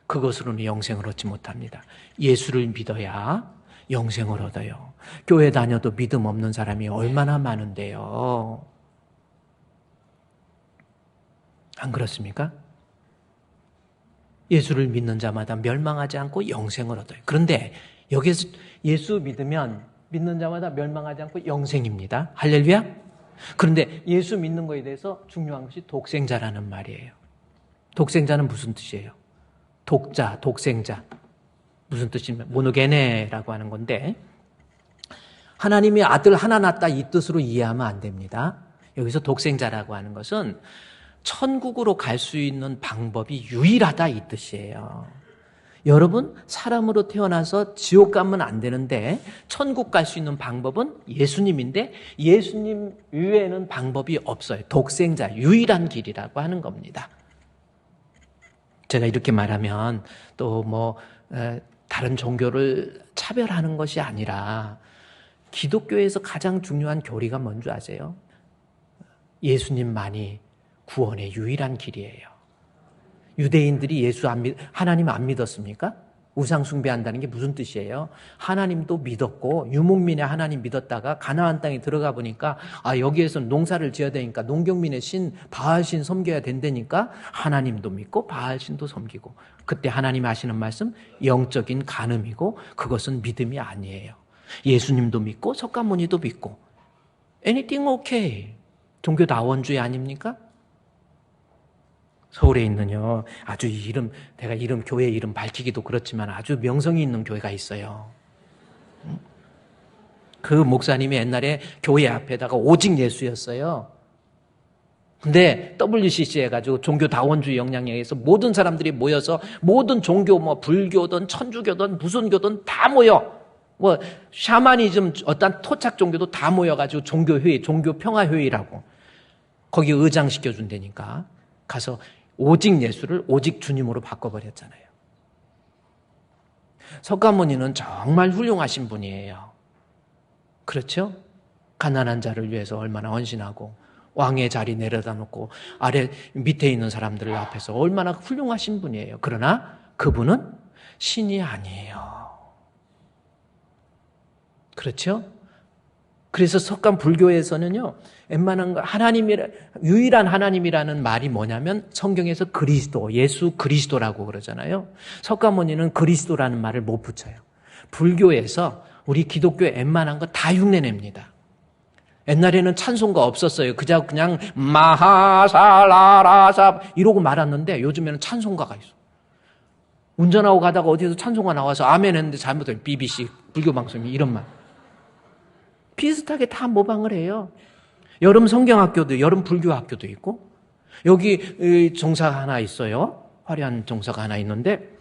그것으로는 영생을 얻지 못합니다. 예수를 믿어야 영생을 얻어요. 교회 다녀도 믿음 없는 사람이 얼마나 많은데요. 안 그렇습니까? 예수를 믿는 자마다 멸망하지 않고 영생을 얻어요. 그런데 여기에서 예수 믿는 자마다 멸망하지 않고 영생입니다. 할렐루야. 그런데 예수 믿는 거에 대해서 중요한 것이 독생자라는 말이에요. 독생자는 무슨 뜻이에요? 독자, 독생자. 무슨 뜻이냐면 모노게네라고 하는 건데 하나님이 아들 하나 낳았다 이 뜻으로 이해하면 안 됩니다. 여기서 독생자라고 하는 것은 천국으로 갈 수 있는 방법이 유일하다 이 뜻이에요. 여러분, 사람으로 태어나서 지옥 가면 안 되는데 천국 갈 수 있는 방법은 예수님인데 예수님 이외에는 방법이 없어요. 독생자, 유일한 길이라고 하는 겁니다. 제가 이렇게 말하면 또 다른 종교를 차별하는 것이 아니라 기독교에서 가장 중요한 교리가 뭔지 아세요? 예수님만이 구원의 유일한 길이에요. 유대인들이 하나님 안 믿었습니까? 우상 숭배한다는 게 무슨 뜻이에요? 하나님도 믿었고 유목민의 하나님 믿었다가 가나안 땅에 들어가 보니까 여기에서 농사를 지어야 되니까 농경민의 신 바알신 섬겨야 된다니까 하나님도 믿고 바알신도 섬기고 그때 하나님 하시는 말씀 영적인 간음이고 그것은 믿음이 아니에요. 예수님도 믿고 석가모니도 믿고 anything okay. 종교다원주의 아닙니까? 서울에 있는요, 아주 내가 교회 이름 밝히기도 그렇지만 아주 명성이 있는 교회가 있어요. 그 목사님이 옛날에 교회 앞에다가 오직 예수였어요. 근데 WCC 해가지고 종교다원주의 영향에 의해서 모든 사람들이 모여서 모든 종교, 불교든 천주교든 무슨 교든 다 모여. 샤머니즘 어떤 토착 종교도 다 모여가지고 종교회의, 종교평화회의라고. 거기 의장시켜준다니까. 가서 오직 예수를 오직 주님으로 바꿔버렸잖아요. 석가모니는 정말 훌륭하신 분이에요. 그렇죠? 가난한 자를 위해서 얼마나 헌신하고 왕의 자리 내려다 놓고 밑에 있는 사람들 앞에서 얼마나 훌륭하신 분이에요. 그러나 그분은 신이 아니에요. 그렇죠? 그래서 석가 불교에서는요, 웬만한 유일한 하나님이라는 말이 뭐냐면 성경에서 그리스도, 예수 그리스도라고 그러잖아요. 석가모니는 그리스도라는 말을 못 붙여요. 불교에서 우리 기독교에 웬만한 거 다 흉내냅니다. 옛날에는 찬송가 없었어요. 그냥 마하살라라사 이러고 말았는데 요즘에는 찬송가가 있어. 운전하고 가다가 어디에서 찬송가 나와서 아멘 했는데 잘못하면 BBC 불교 방송이 이런 말. 비슷하게 다 모방을 해요. 여름 성경학교도 여름 불교학교도 있고 여기 종사 하나 있어요. 화려한 종사가 하나 있는데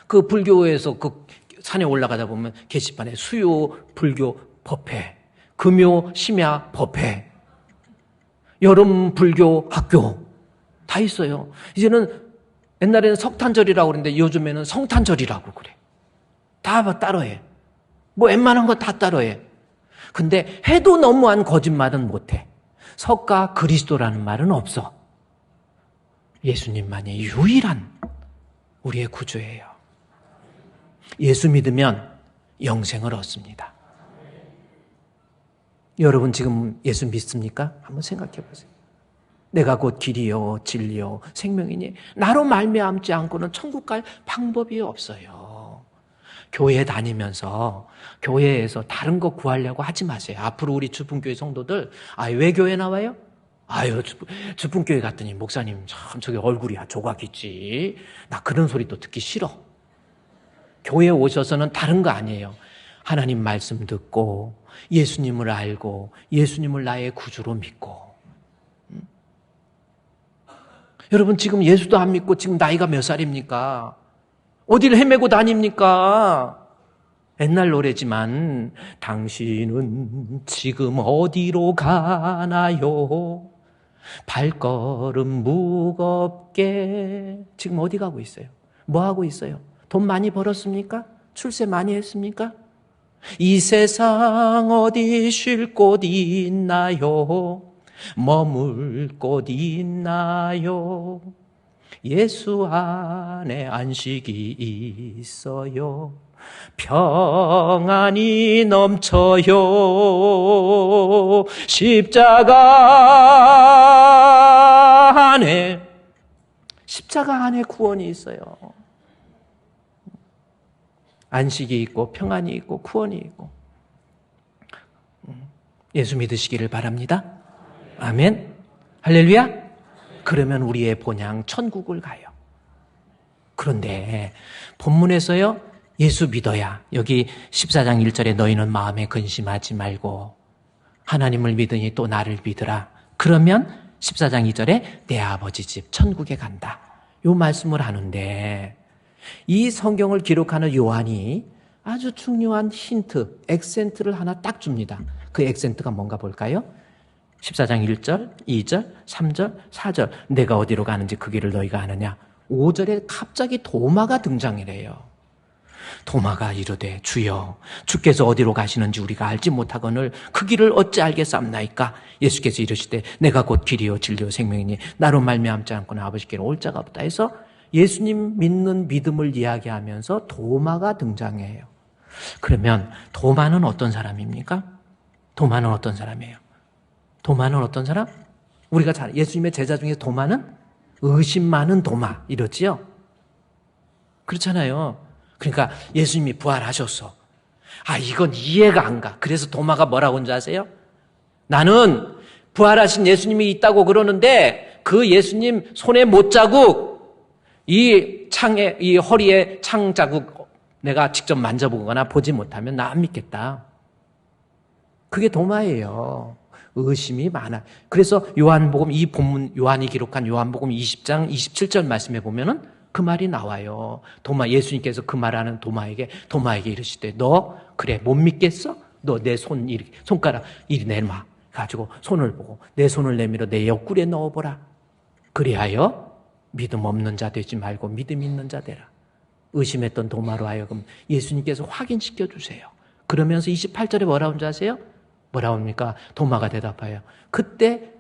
그 불교에서 그 산에 올라가다 보면 게시판에 수요 불교 법회, 금요 심야 법회, 여름 불교 학교 다 있어요. 이제는 옛날에는 석탄절이라고 그랬는데 요즘에는 성탄절이라고 그래. 다 따로해. 웬만한 거 다 따로해. 근데 해도 너무한 거짓말은 못해. 석가 그리스도라는 말은 없어. 예수님만이 유일한 우리의 구주예요. 예수 믿으면 영생을 얻습니다. 여러분 지금 예수 믿습니까? 한번 생각해 보세요. 내가 곧 길이요 진리요 생명이니 나로 말미암지 않고는 천국 갈 방법이 없어요. 교회 다니면서 교회에서 다른 거 구하려고 하지 마세요. 앞으로 우리 주품교회 성도들 왜 교회 나와요? 주품교회 갔더니 목사님 참 저기 얼굴이 조각 있지. 나 그런 소리도 듣기 싫어. 교회에 오셔서는 다른 거 아니에요. 하나님 말씀 듣고 예수님을 알고 예수님을 나의 구주로 믿고 여러분 지금 예수도 안 믿고 지금 나이가 몇 살입니까? 어디를 헤매고 다닙니까? 옛날 노래지만 당신은 지금 어디로 가나요? 발걸음 무겁게. 지금 어디 가고 있어요? 뭐 하고 있어요? 돈 많이 벌었습니까? 출세 많이 했습니까? 이 세상 어디 쉴 곳 있나요? 머물 곳 있나요? 예수 안에 안식이 있어요. 평안이 넘쳐요. 십자가 안에 구원이 있어요. 안식이 있고 평안이 있고 구원이 있고. 예수 믿으시기를 바랍니다. 아멘. 할렐루야. 그러면 우리의 본향 천국을 가요. 그런데 본문에서요, 예수 믿어야, 여기 14장 1절에 너희는 마음에 근심하지 말고 하나님을 믿으니 또 나를 믿으라. 그러면 14장 2절에 내 아버지 집 천국에 간다. 요 말씀을 하는데, 이 성경을 기록하는 요한이 아주 중요한 힌트, 액센트를 하나 딱 줍니다. 그 액센트가 뭔가 볼까요? 14장 1절, 2절, 3절, 4절. 내가 어디로 가는지 그 길을 너희가 아느냐. 5절에 갑자기 도마가 등장이래요. 도마가 이르되 주여 주께서 어디로 가시는지 우리가 알지 못하거늘 그 길을 어찌 알겠사옵나이까. 예수께서 이르시되 내가 곧 길이요 진리요 생명이니 나로 말미암지 않고는 아버지께로 올 자가 없다 해서 예수님 믿는 믿음을 이야기하면서 도마가 등장해요. 그러면 도마는 어떤 사람입니까? 도마는 어떤 사람이에요? 도마는 어떤 사람? 우리가 잘 예수님의 제자 중에 도마는 의심 많은 도마 이러지요. 그렇잖아요. 그러니까 예수님이 부활하셨어. 이건 이해가 안 가. 그래서 도마가 뭐라고 하는지 아세요? 나는 부활하신 예수님이 있다고 그러는데 그 예수님 손에 못자국, 이 허리에 창자국 내가 직접 만져보거나 보지 못하면 나 안 믿겠다. 그게 도마예요. 의심이 많아. 그래서 요한복음, 이 본문 요한이 기록한 요한복음 20장 27절 말씀에 보면은 그 말이 나와요. 예수님께서 그 말하는 도마에게 이르시되 너 그래 못 믿겠어? 너 내 손가락 이리 내놔 가지고 손을 보고 내 손을 내밀어 내 옆구리에 넣어보라. 그리하여 믿음 없는 자 되지 말고 믿음 있는 자 되라. 의심했던 도마로 하여금 예수님께서 확인시켜 주세요. 그러면서 28절에 뭐라고 하는지 아세요? 뭐라고 합니까? 도마가 대답해요. 그때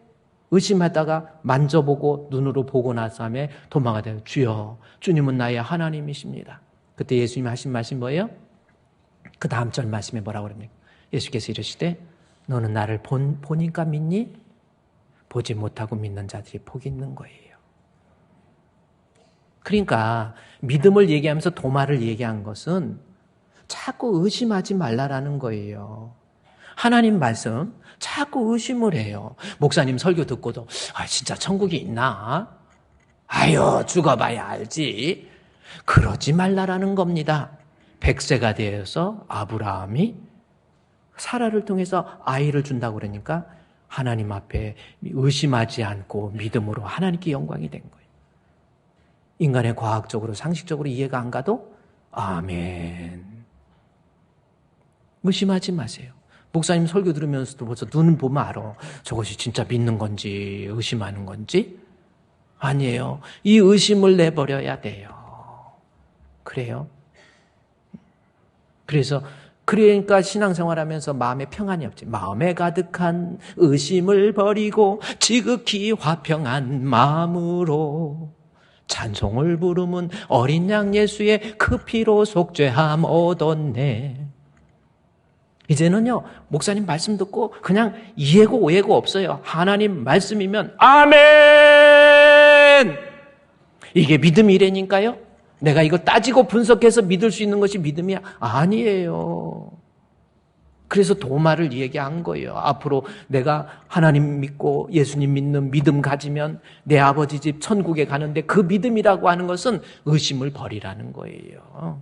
의심하다가 만져보고 눈으로 보고 나서 하면 도마가 돼요. 주여 주님은 나의 하나님이십니다. 그때 예수님이 하신 말씀이 뭐예요? 그 다음 절 말씀에 뭐라고 그럽니까? 예수께서 이르시되 너는 나를 보니까 믿니? 보지 못하고 믿는 자들이 복이 있는 거예요. 그러니까 믿음을 얘기하면서 도마를 얘기한 것은 자꾸 의심하지 말라라는 거예요. 하나님 말씀 자꾸 의심을 해요. 목사님 설교 듣고도 진짜 천국이 있나? 죽어봐야 알지. 그러지 말라라는 겁니다. 100세가 되어서 아브라함이 사라를 통해서 아이를 준다고 그러니까 하나님 앞에 의심하지 않고 믿음으로 하나님께 영광이 된 거예요. 인간의 과학적으로 상식적으로 이해가 안 가도 아멘. 의심하지 마세요. 목사님 설교 들으면서도 벌써 눈 보면 알아. 저것이 진짜 믿는 건지 의심하는 건지? 아니에요. 이 의심을 내버려야 돼요. 그래요? 그러니까 신앙생활하면서 마음에 평안이 없지. 마음에 가득한 의심을 버리고 지극히 화평한 마음으로 찬송을 부르면 어린 양 예수의 그 피로 속죄함 얻었네. 이제는요, 목사님 말씀 듣고 그냥 이해고 오해고 없어요. 하나님 말씀이면 아멘! 이게 믿음이라니까요? 내가 이거 따지고 분석해서 믿을 수 있는 것이 믿음이 아니에요. 그래서 도마를 얘기한 거예요. 앞으로 내가 하나님 믿고 예수님 믿는 믿음 가지면 내 아버지 집 천국에 가는데 그 믿음이라고 하는 것은 의심을 버리라는 거예요.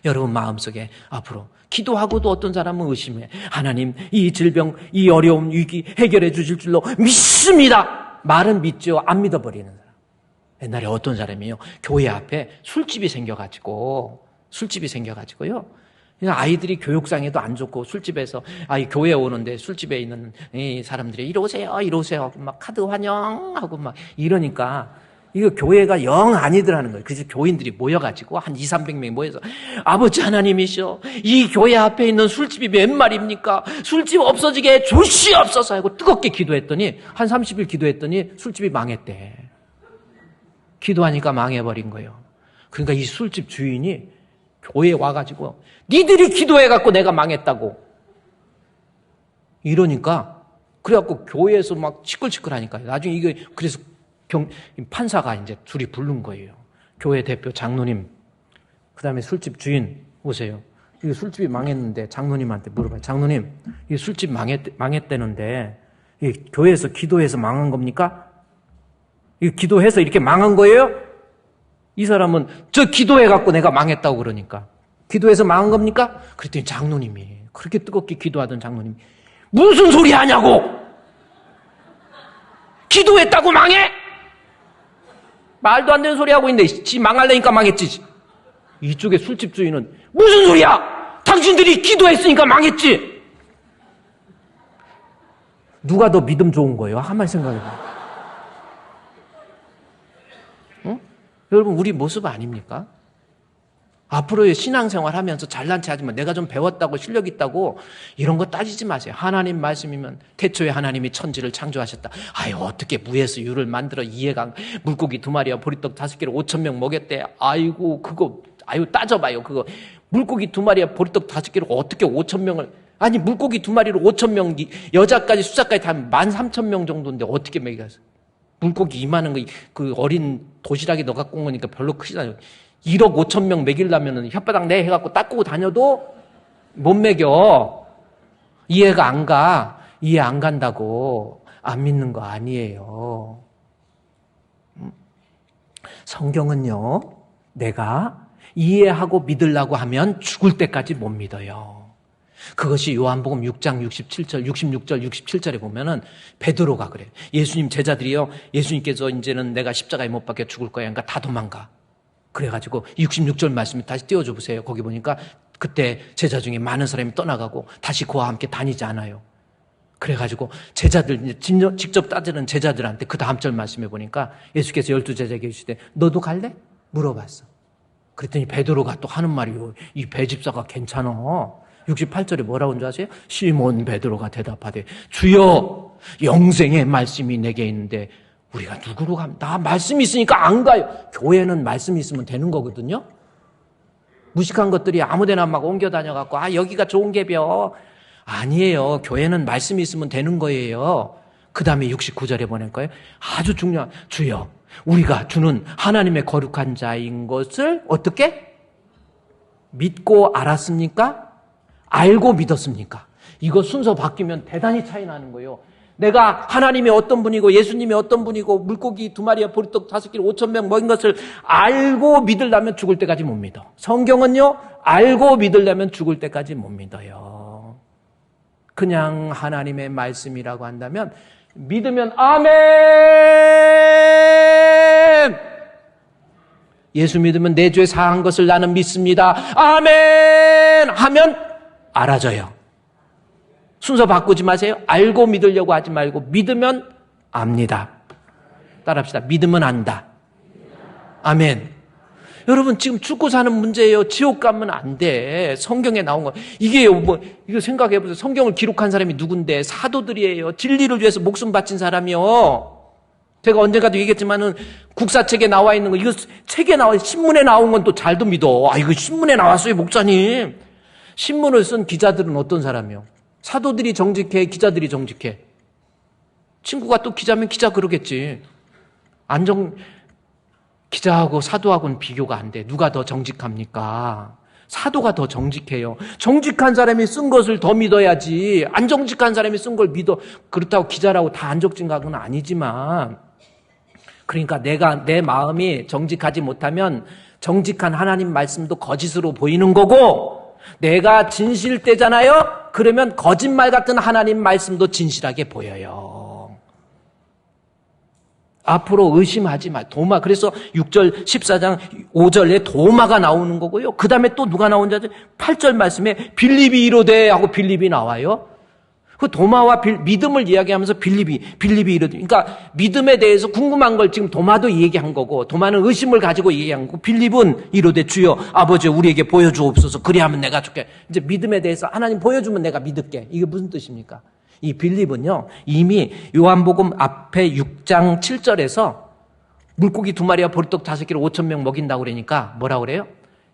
여러분 마음속에 앞으로 기도하고도 어떤 사람은 의심해. 하나님 이 질병, 이 어려움, 위기 해결해 주실 줄로 믿습니다. 말은 믿죠. 안 믿어버리는 사람. 옛날에 어떤 사람이요, 교회 앞에 술집이 생겨가지고요, 아이들이 교육상에도 안 좋고 술집에서 교회에 오는데 술집에 있는 이 사람들이 이리 오세요 하고 막 카드 환영하고 막 이러니까 이거 교회가 영 아니더라는 거예요. 그래서 교인들이 모여가지고 한 200~300명이 모여서 아버지 하나님이시여, 이 교회 앞에 있는 술집이 몇 말입니까? 술집 없어지게 주시옵소서 하고 뜨겁게 기도했더니 한 30일 기도했더니 술집이 망했대. 기도하니까 망해버린 거예요. 그러니까 이 술집 주인이 교회에 와가지고 니들이 기도해갖고 내가 망했다고 이러니까, 그래갖고 교회에서 막 시끌시끌하니까요. 나중에 이게 그래서 판사가 이제 둘이 부른 거예요. 교회 대표 장로님, 그 다음에 술집 주인 오세요. 이 술집이 망했는데 장로님한테 물어봐요. 장로님, 이 술집 망했다는데 이 교회에서 기도해서 망한 겁니까? 이 기도해서 이렇게 망한 거예요? 이 사람은 저 기도해갖고 내가 망했다고 그러니까. 기도해서 망한 겁니까? 그랬더니 장로님이, 그렇게 뜨겁게 기도하던 장로님이 무슨 소리 하냐고! 기도했다고 망해? 말도 안 되는 소리 하고 있는데 지 망하려니까 망했지. 이쪽에 술집 주인은 무슨 소리야! 당신들이 기도했으니까 망했지! 누가 더 믿음 좋은 거예요? 한번 생각해봐. 응? 여러분, 우리 모습 아닙니까? 앞으로의 신앙생활 하면서 잘난 체 하지만 내가 좀 배웠다고 실력 있다고 이런 거 따지지 마세요. 하나님 말씀이면 태초에 하나님이 천지를 창조하셨다. 어떻게 무에서 유를 만들어 이해가, 물고기 2마리와 보리떡 5개를 5,000명 먹였대. 그거 따져봐요. 그거 물고기 2마리와 보리떡 5개를 어떻게 5,000명을, 물고기 2마리로 5,000명, 여자까지 숫자까지 다 13,000명 정도인데 어떻게 먹였어? 물고기 이만한 거, 그 어린 도시락에 넣어 갖고 온 거니까 별로 크지않아요. 1억 5천 명 먹이려면 혓바닥 내 해갖고 닦고 다녀도 못 먹여. 이해가 안 가. 이해 안 간다고 안 믿는 거 아니에요. 성경은요, 내가 이해하고 믿으려고 하면 죽을 때까지 못 믿어요. 그것이 요한복음 6장 67절, 66절, 67절에 보면은 베드로가 그래요. 예수님 제자들이요, 예수님께서 이제는 내가 십자가에 못 박혀 죽을 거야. 그러니까 다 도망가. 그래가지고 66절 말씀을 다시 띄워줘 보세요. 거기 보니까 그때 제자 중에 많은 사람이 떠나가고 다시 그와 함께 다니지 않아요. 그래가지고 제자들, 직접 따지는 제자들한테 그 다음 절 말씀해 보니까 예수께서 12제자에게 이르시되 너도 갈래? 물어봤어. 그랬더니 베드로가 또 하는 말이요, 이 배집사가 괜찮아. 68절에 뭐라고 한 줄 아세요? 시몬 베드로가 대답하되 주여, 영생의 말씀이 내게 있는데 우리가 누구로 가면, 나 말씀이 있으니까 안 가요. 교회는 말씀이 있으면 되는 거거든요. 무식한 것들이 아무데나 막 옮겨 다녀갖고 여기가 좋은 게벼. 아니에요. 교회는 말씀이 있으면 되는 거예요. 그 다음에 69절에 보낼 거예요. 아주 중요한, 주여, 우리가 주는 하나님의 거룩한 자인 것을 어떻게 믿고 알았습니까? 알고 믿었습니까? 이거 순서 바뀌면 대단히 차이 나는 거예요. 내가 하나님이 어떤 분이고 예수님이 어떤 분이고 물고기 2마리와 보리떡 5개를 5,000명 먹인 것을 알고 믿으려면 죽을 때까지 못 믿어. 성경은요, 알고 믿으려면 죽을 때까지 못 믿어요. 그냥 하나님의 말씀이라고 한다면 믿으면 아멘! 예수 믿으면 내 죄 사한 것을 나는 믿습니다. 아멘! 하면 알아져요. 순서 바꾸지 마세요. 알고 믿으려고 하지 말고 믿으면 압니다. 따라합시다. 믿으면 안다. 아멘. 여러분, 지금 죽고 사는 문제예요. 지옥 가면 안 돼. 성경에 나온 거. 이게요, 이거 생각해 보세요. 성경을 기록한 사람이 누군데? 사도들이에요. 진리를 위해서 목숨 바친 사람이요. 제가 언젠가도 얘기했지만은 국사책에 나와 있는 거, 이거 책에 나와, 신문에 나온 건 또 잘도 믿어. 이거 신문에 나왔어요, 목사님. 신문을 쓴 기자들은 어떤 사람이요? 사도들이 정직해, 기자들이 정직해. 친구가 또 기자면 기자 그러겠지. 기자하고 사도하고는 비교가 안 돼. 누가 더 정직합니까? 사도가 더 정직해요. 정직한 사람이 쓴 것을 더 믿어야지. 안 정직한 사람이 쓴 걸 믿어. 그렇다고 기자라고 다 안 정직한 건 아니지만, 그러니까 내 마음이 정직하지 못하면 정직한 하나님 말씀도 거짓으로 보이는 거고, 내가 진실되잖아요? 그러면 거짓말 같은 하나님 말씀도 진실하게 보여요. 앞으로 의심하지 마. 도마. 그래서 6절 14장 5절에 도마가 나오는 거고요. 그 다음에 또 누가 나오는지 8절 말씀에 빌립이 이르되 하고 빌립이 나와요. 그 도마와 믿음을 이야기하면서 빌립이 이르되. 그러니까 믿음에 대해서 궁금한 걸 지금 도마도 얘기한 거고, 도마는 의심을 가지고 얘기한 거고, 빌립은 이르되 주여 아버지 우리에게 보여주옵소서. 그리하면 내가 줄게. 이제 믿음에 대해서 하나님 보여주면 내가 믿을게. 이게 무슨 뜻입니까? 이 빌립은요, 이미 요한복음 앞에 6장 7절에서 물고기 2마리와 보리떡 5개를 5,000명 먹인다고 그러니까 뭐라 그래요?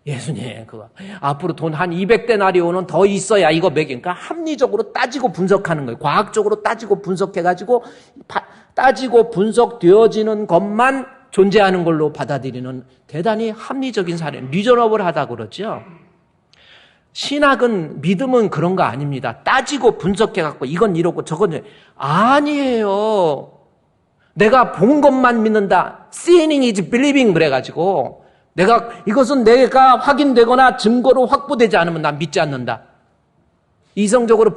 예수님, 그거 앞으로 돈 한 200데나리온은 더 있어야 이거 먹이니까 합리적으로 따지고 분석하는 거예요. 과학적으로 따지고 분석해가지고 따지고 분석되어지는 것만 존재하는 걸로 받아들이는 대단히 합리적인 사례, 리저너블하다 그러죠. 신학은, 믿음은 그런 거 아닙니다. 따지고 분석해갖고 이건 이렇고 저건 아니에요. 내가 본 것만 믿는다. Seeing is believing 그래가지고 이것은 내가 확인되거나 증거로 확보되지 않으면 난 믿지 않는다. 이성적으로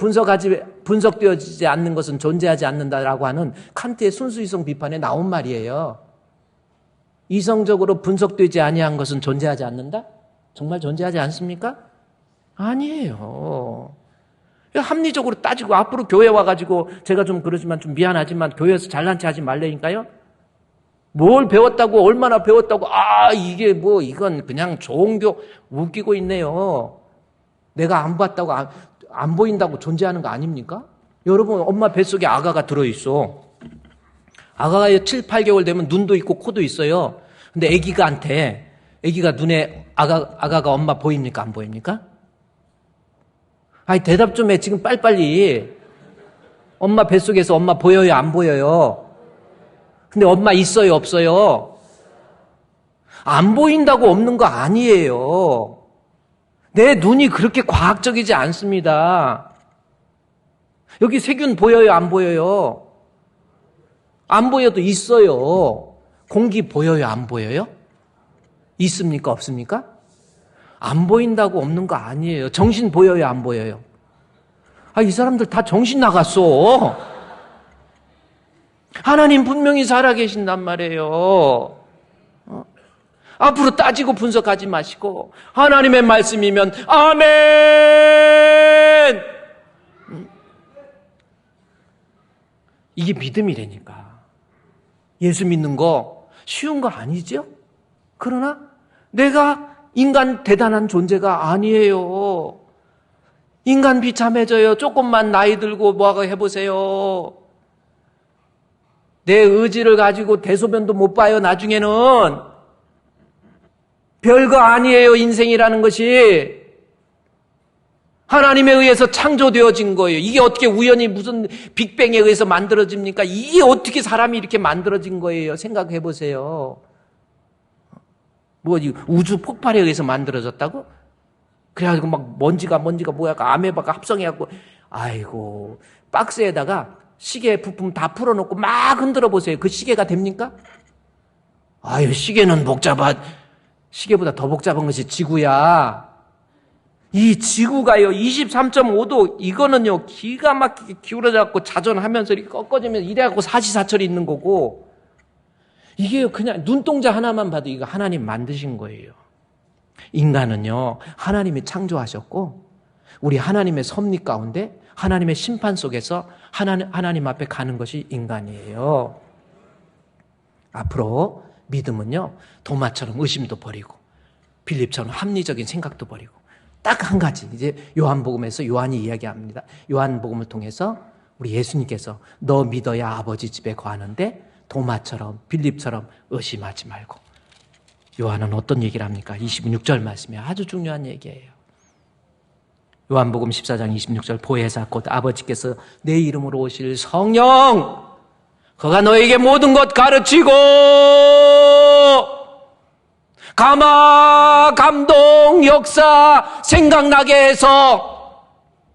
분석되어지지 않는 것은 존재하지 않는다라고 하는 칸트의 순수이성 비판에 나온 말이에요. 이성적으로 분석되지 아니한 것은 존재하지 않는다? 정말 존재하지 않습니까? 아니에요. 합리적으로 따지고 앞으로 교회 와가지고 제가 좀 그러지만 좀 미안하지만 교회에서 잘난 체 하지 말라니까요. 뭘 배웠다고 얼마나 배웠다고 이게 뭐 이건 그냥 종교 웃기고 있네요. 내가 안 봤다고 안 보인다고 존재하는 거 아닙니까? 여러분 엄마 뱃속에 아가가 들어있어. 아가가 7, 8개월 되면 눈도 있고 코도 있어요. 근데 아기가 눈에 아가가 엄마 보입니까? 안 보입니까? 대답 좀 해. 지금 빨리빨리. 엄마 뱃속에서 엄마 보여요? 안 보여요? 근데 엄마 있어요? 없어요? 안 보인다고 없는 거 아니에요. 내 눈이 그렇게 과학적이지 않습니다. 여기 세균 보여요? 안 보여요? 안 보여도 있어요. 공기 보여요? 안 보여요? 있습니까? 없습니까? 안 보인다고 없는 거 아니에요. 정신 보여요? 안 보여요? 이 사람들 다 정신 나갔어. 하나님 분명히 살아계신단 말이에요. 앞으로 따지고 분석하지 마시고 하나님의 말씀이면 아멘. 이게 믿음이라니까. 예수 믿는 거 쉬운 거 아니죠? 그러나 내가 인간 대단한 존재가 아니에요. 인간 비참해져요. 조금만 나이 들고 뭐하고 해보세요. 내 의지를 가지고 대소변도 못 봐요. 나중에는 별거 아니에요. 인생이라는 것이 하나님에 의해서 창조되어진 거예요. 이게 어떻게 우연히 무슨 빅뱅에 의해서 만들어집니까? 이게 어떻게 사람이 이렇게 만들어진 거예요. 생각해 보세요. 우주 폭발에 의해서 만들어졌다고? 그래가지고 막 먼지가 뭐야, 아메바가 합성해갖고, 아이고, 박스에다가 시계 부품 다 풀어놓고 막 흔들어 보세요. 그 시계가 됩니까? 시계는 시계보다 더 복잡한 것이 지구야. 이 지구가요, 23.5도, 이거는요, 기가 막히게 기울어져갖고 자전하면서 이렇게 꺾어지면서 이래갖고 사시사철이 있는 거고, 이게 그냥 눈동자 하나만 봐도 이거 하나님 만드신 거예요. 인간은요, 하나님이 창조하셨고, 우리 하나님의 섭리 가운데, 하나님의 심판 속에서 하나님 앞에 가는 것이 인간이에요. 앞으로 믿음은요, 도마처럼 의심도 버리고, 빌립처럼 합리적인 생각도 버리고, 딱 한 가지, 이제 요한복음에서 요한이 이야기합니다. 요한복음을 통해서 우리 예수님께서 너 믿어야 아버지 집에 거하는데, 도마처럼 빌립처럼 의심하지 말고. 요한은 어떤 얘기를 합니까? 26절 말씀이 아주 중요한 얘기예요. 요한복음 14장 26절 보혜사 곧 아버지께서 내 이름으로 오실 성령 그가 너에게 모든 것 가르치고 감화, 감동, 역사 생각나게 해서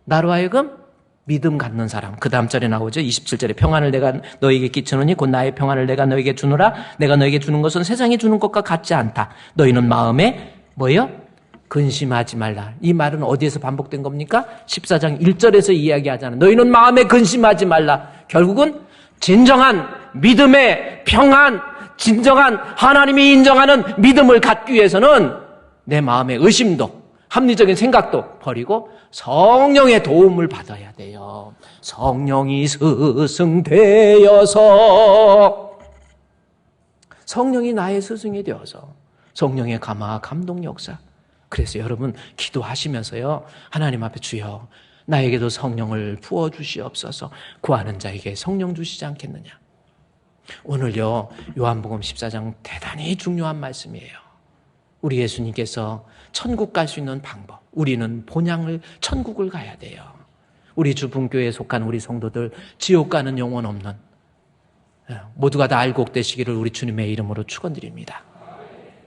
나로 하여금 믿음 갖는 사람. 그 다음 절에 나오죠. 27절에 평안을 내가 너에게 끼치노니 곧 나의 평안을 내가 너에게 주노라. 내가 너에게 주는 것은 세상이 주는 것과 같지 않다. 너희는 마음에 뭐요? 근심하지 말라. 이 말은 어디에서 반복된 겁니까? 14장 1절에서 이야기하잖아요. 너희는 마음에 근심하지 말라. 결국은 진정한 믿음의 평안, 진정한 하나님이 인정하는 믿음을 갖기 위해서는 내 마음의 의심도 합리적인 생각도 버리고 성령의 도움을 받아야 돼요. 성령이 스승되어서, 성령이 나의 스승이 되어서, 성령의 감화 감동 역사. 그래서 여러분 기도하시면서요, 하나님 앞에 주여 나에게도 성령을 부어주시옵소서, 구하는 자에게 성령 주시지 않겠느냐. 오늘요, 요한복음 14장 대단히 중요한 말씀이에요. 우리 예수님께서 천국 갈 수 있는 방법, 우리는 본향을 천국을 가야 돼요. 우리 주분교회에 속한 우리 성도들, 지옥 가는 영혼 없는 모두가 다 알곡되시기를 우리 주님의 이름으로 축원드립니다.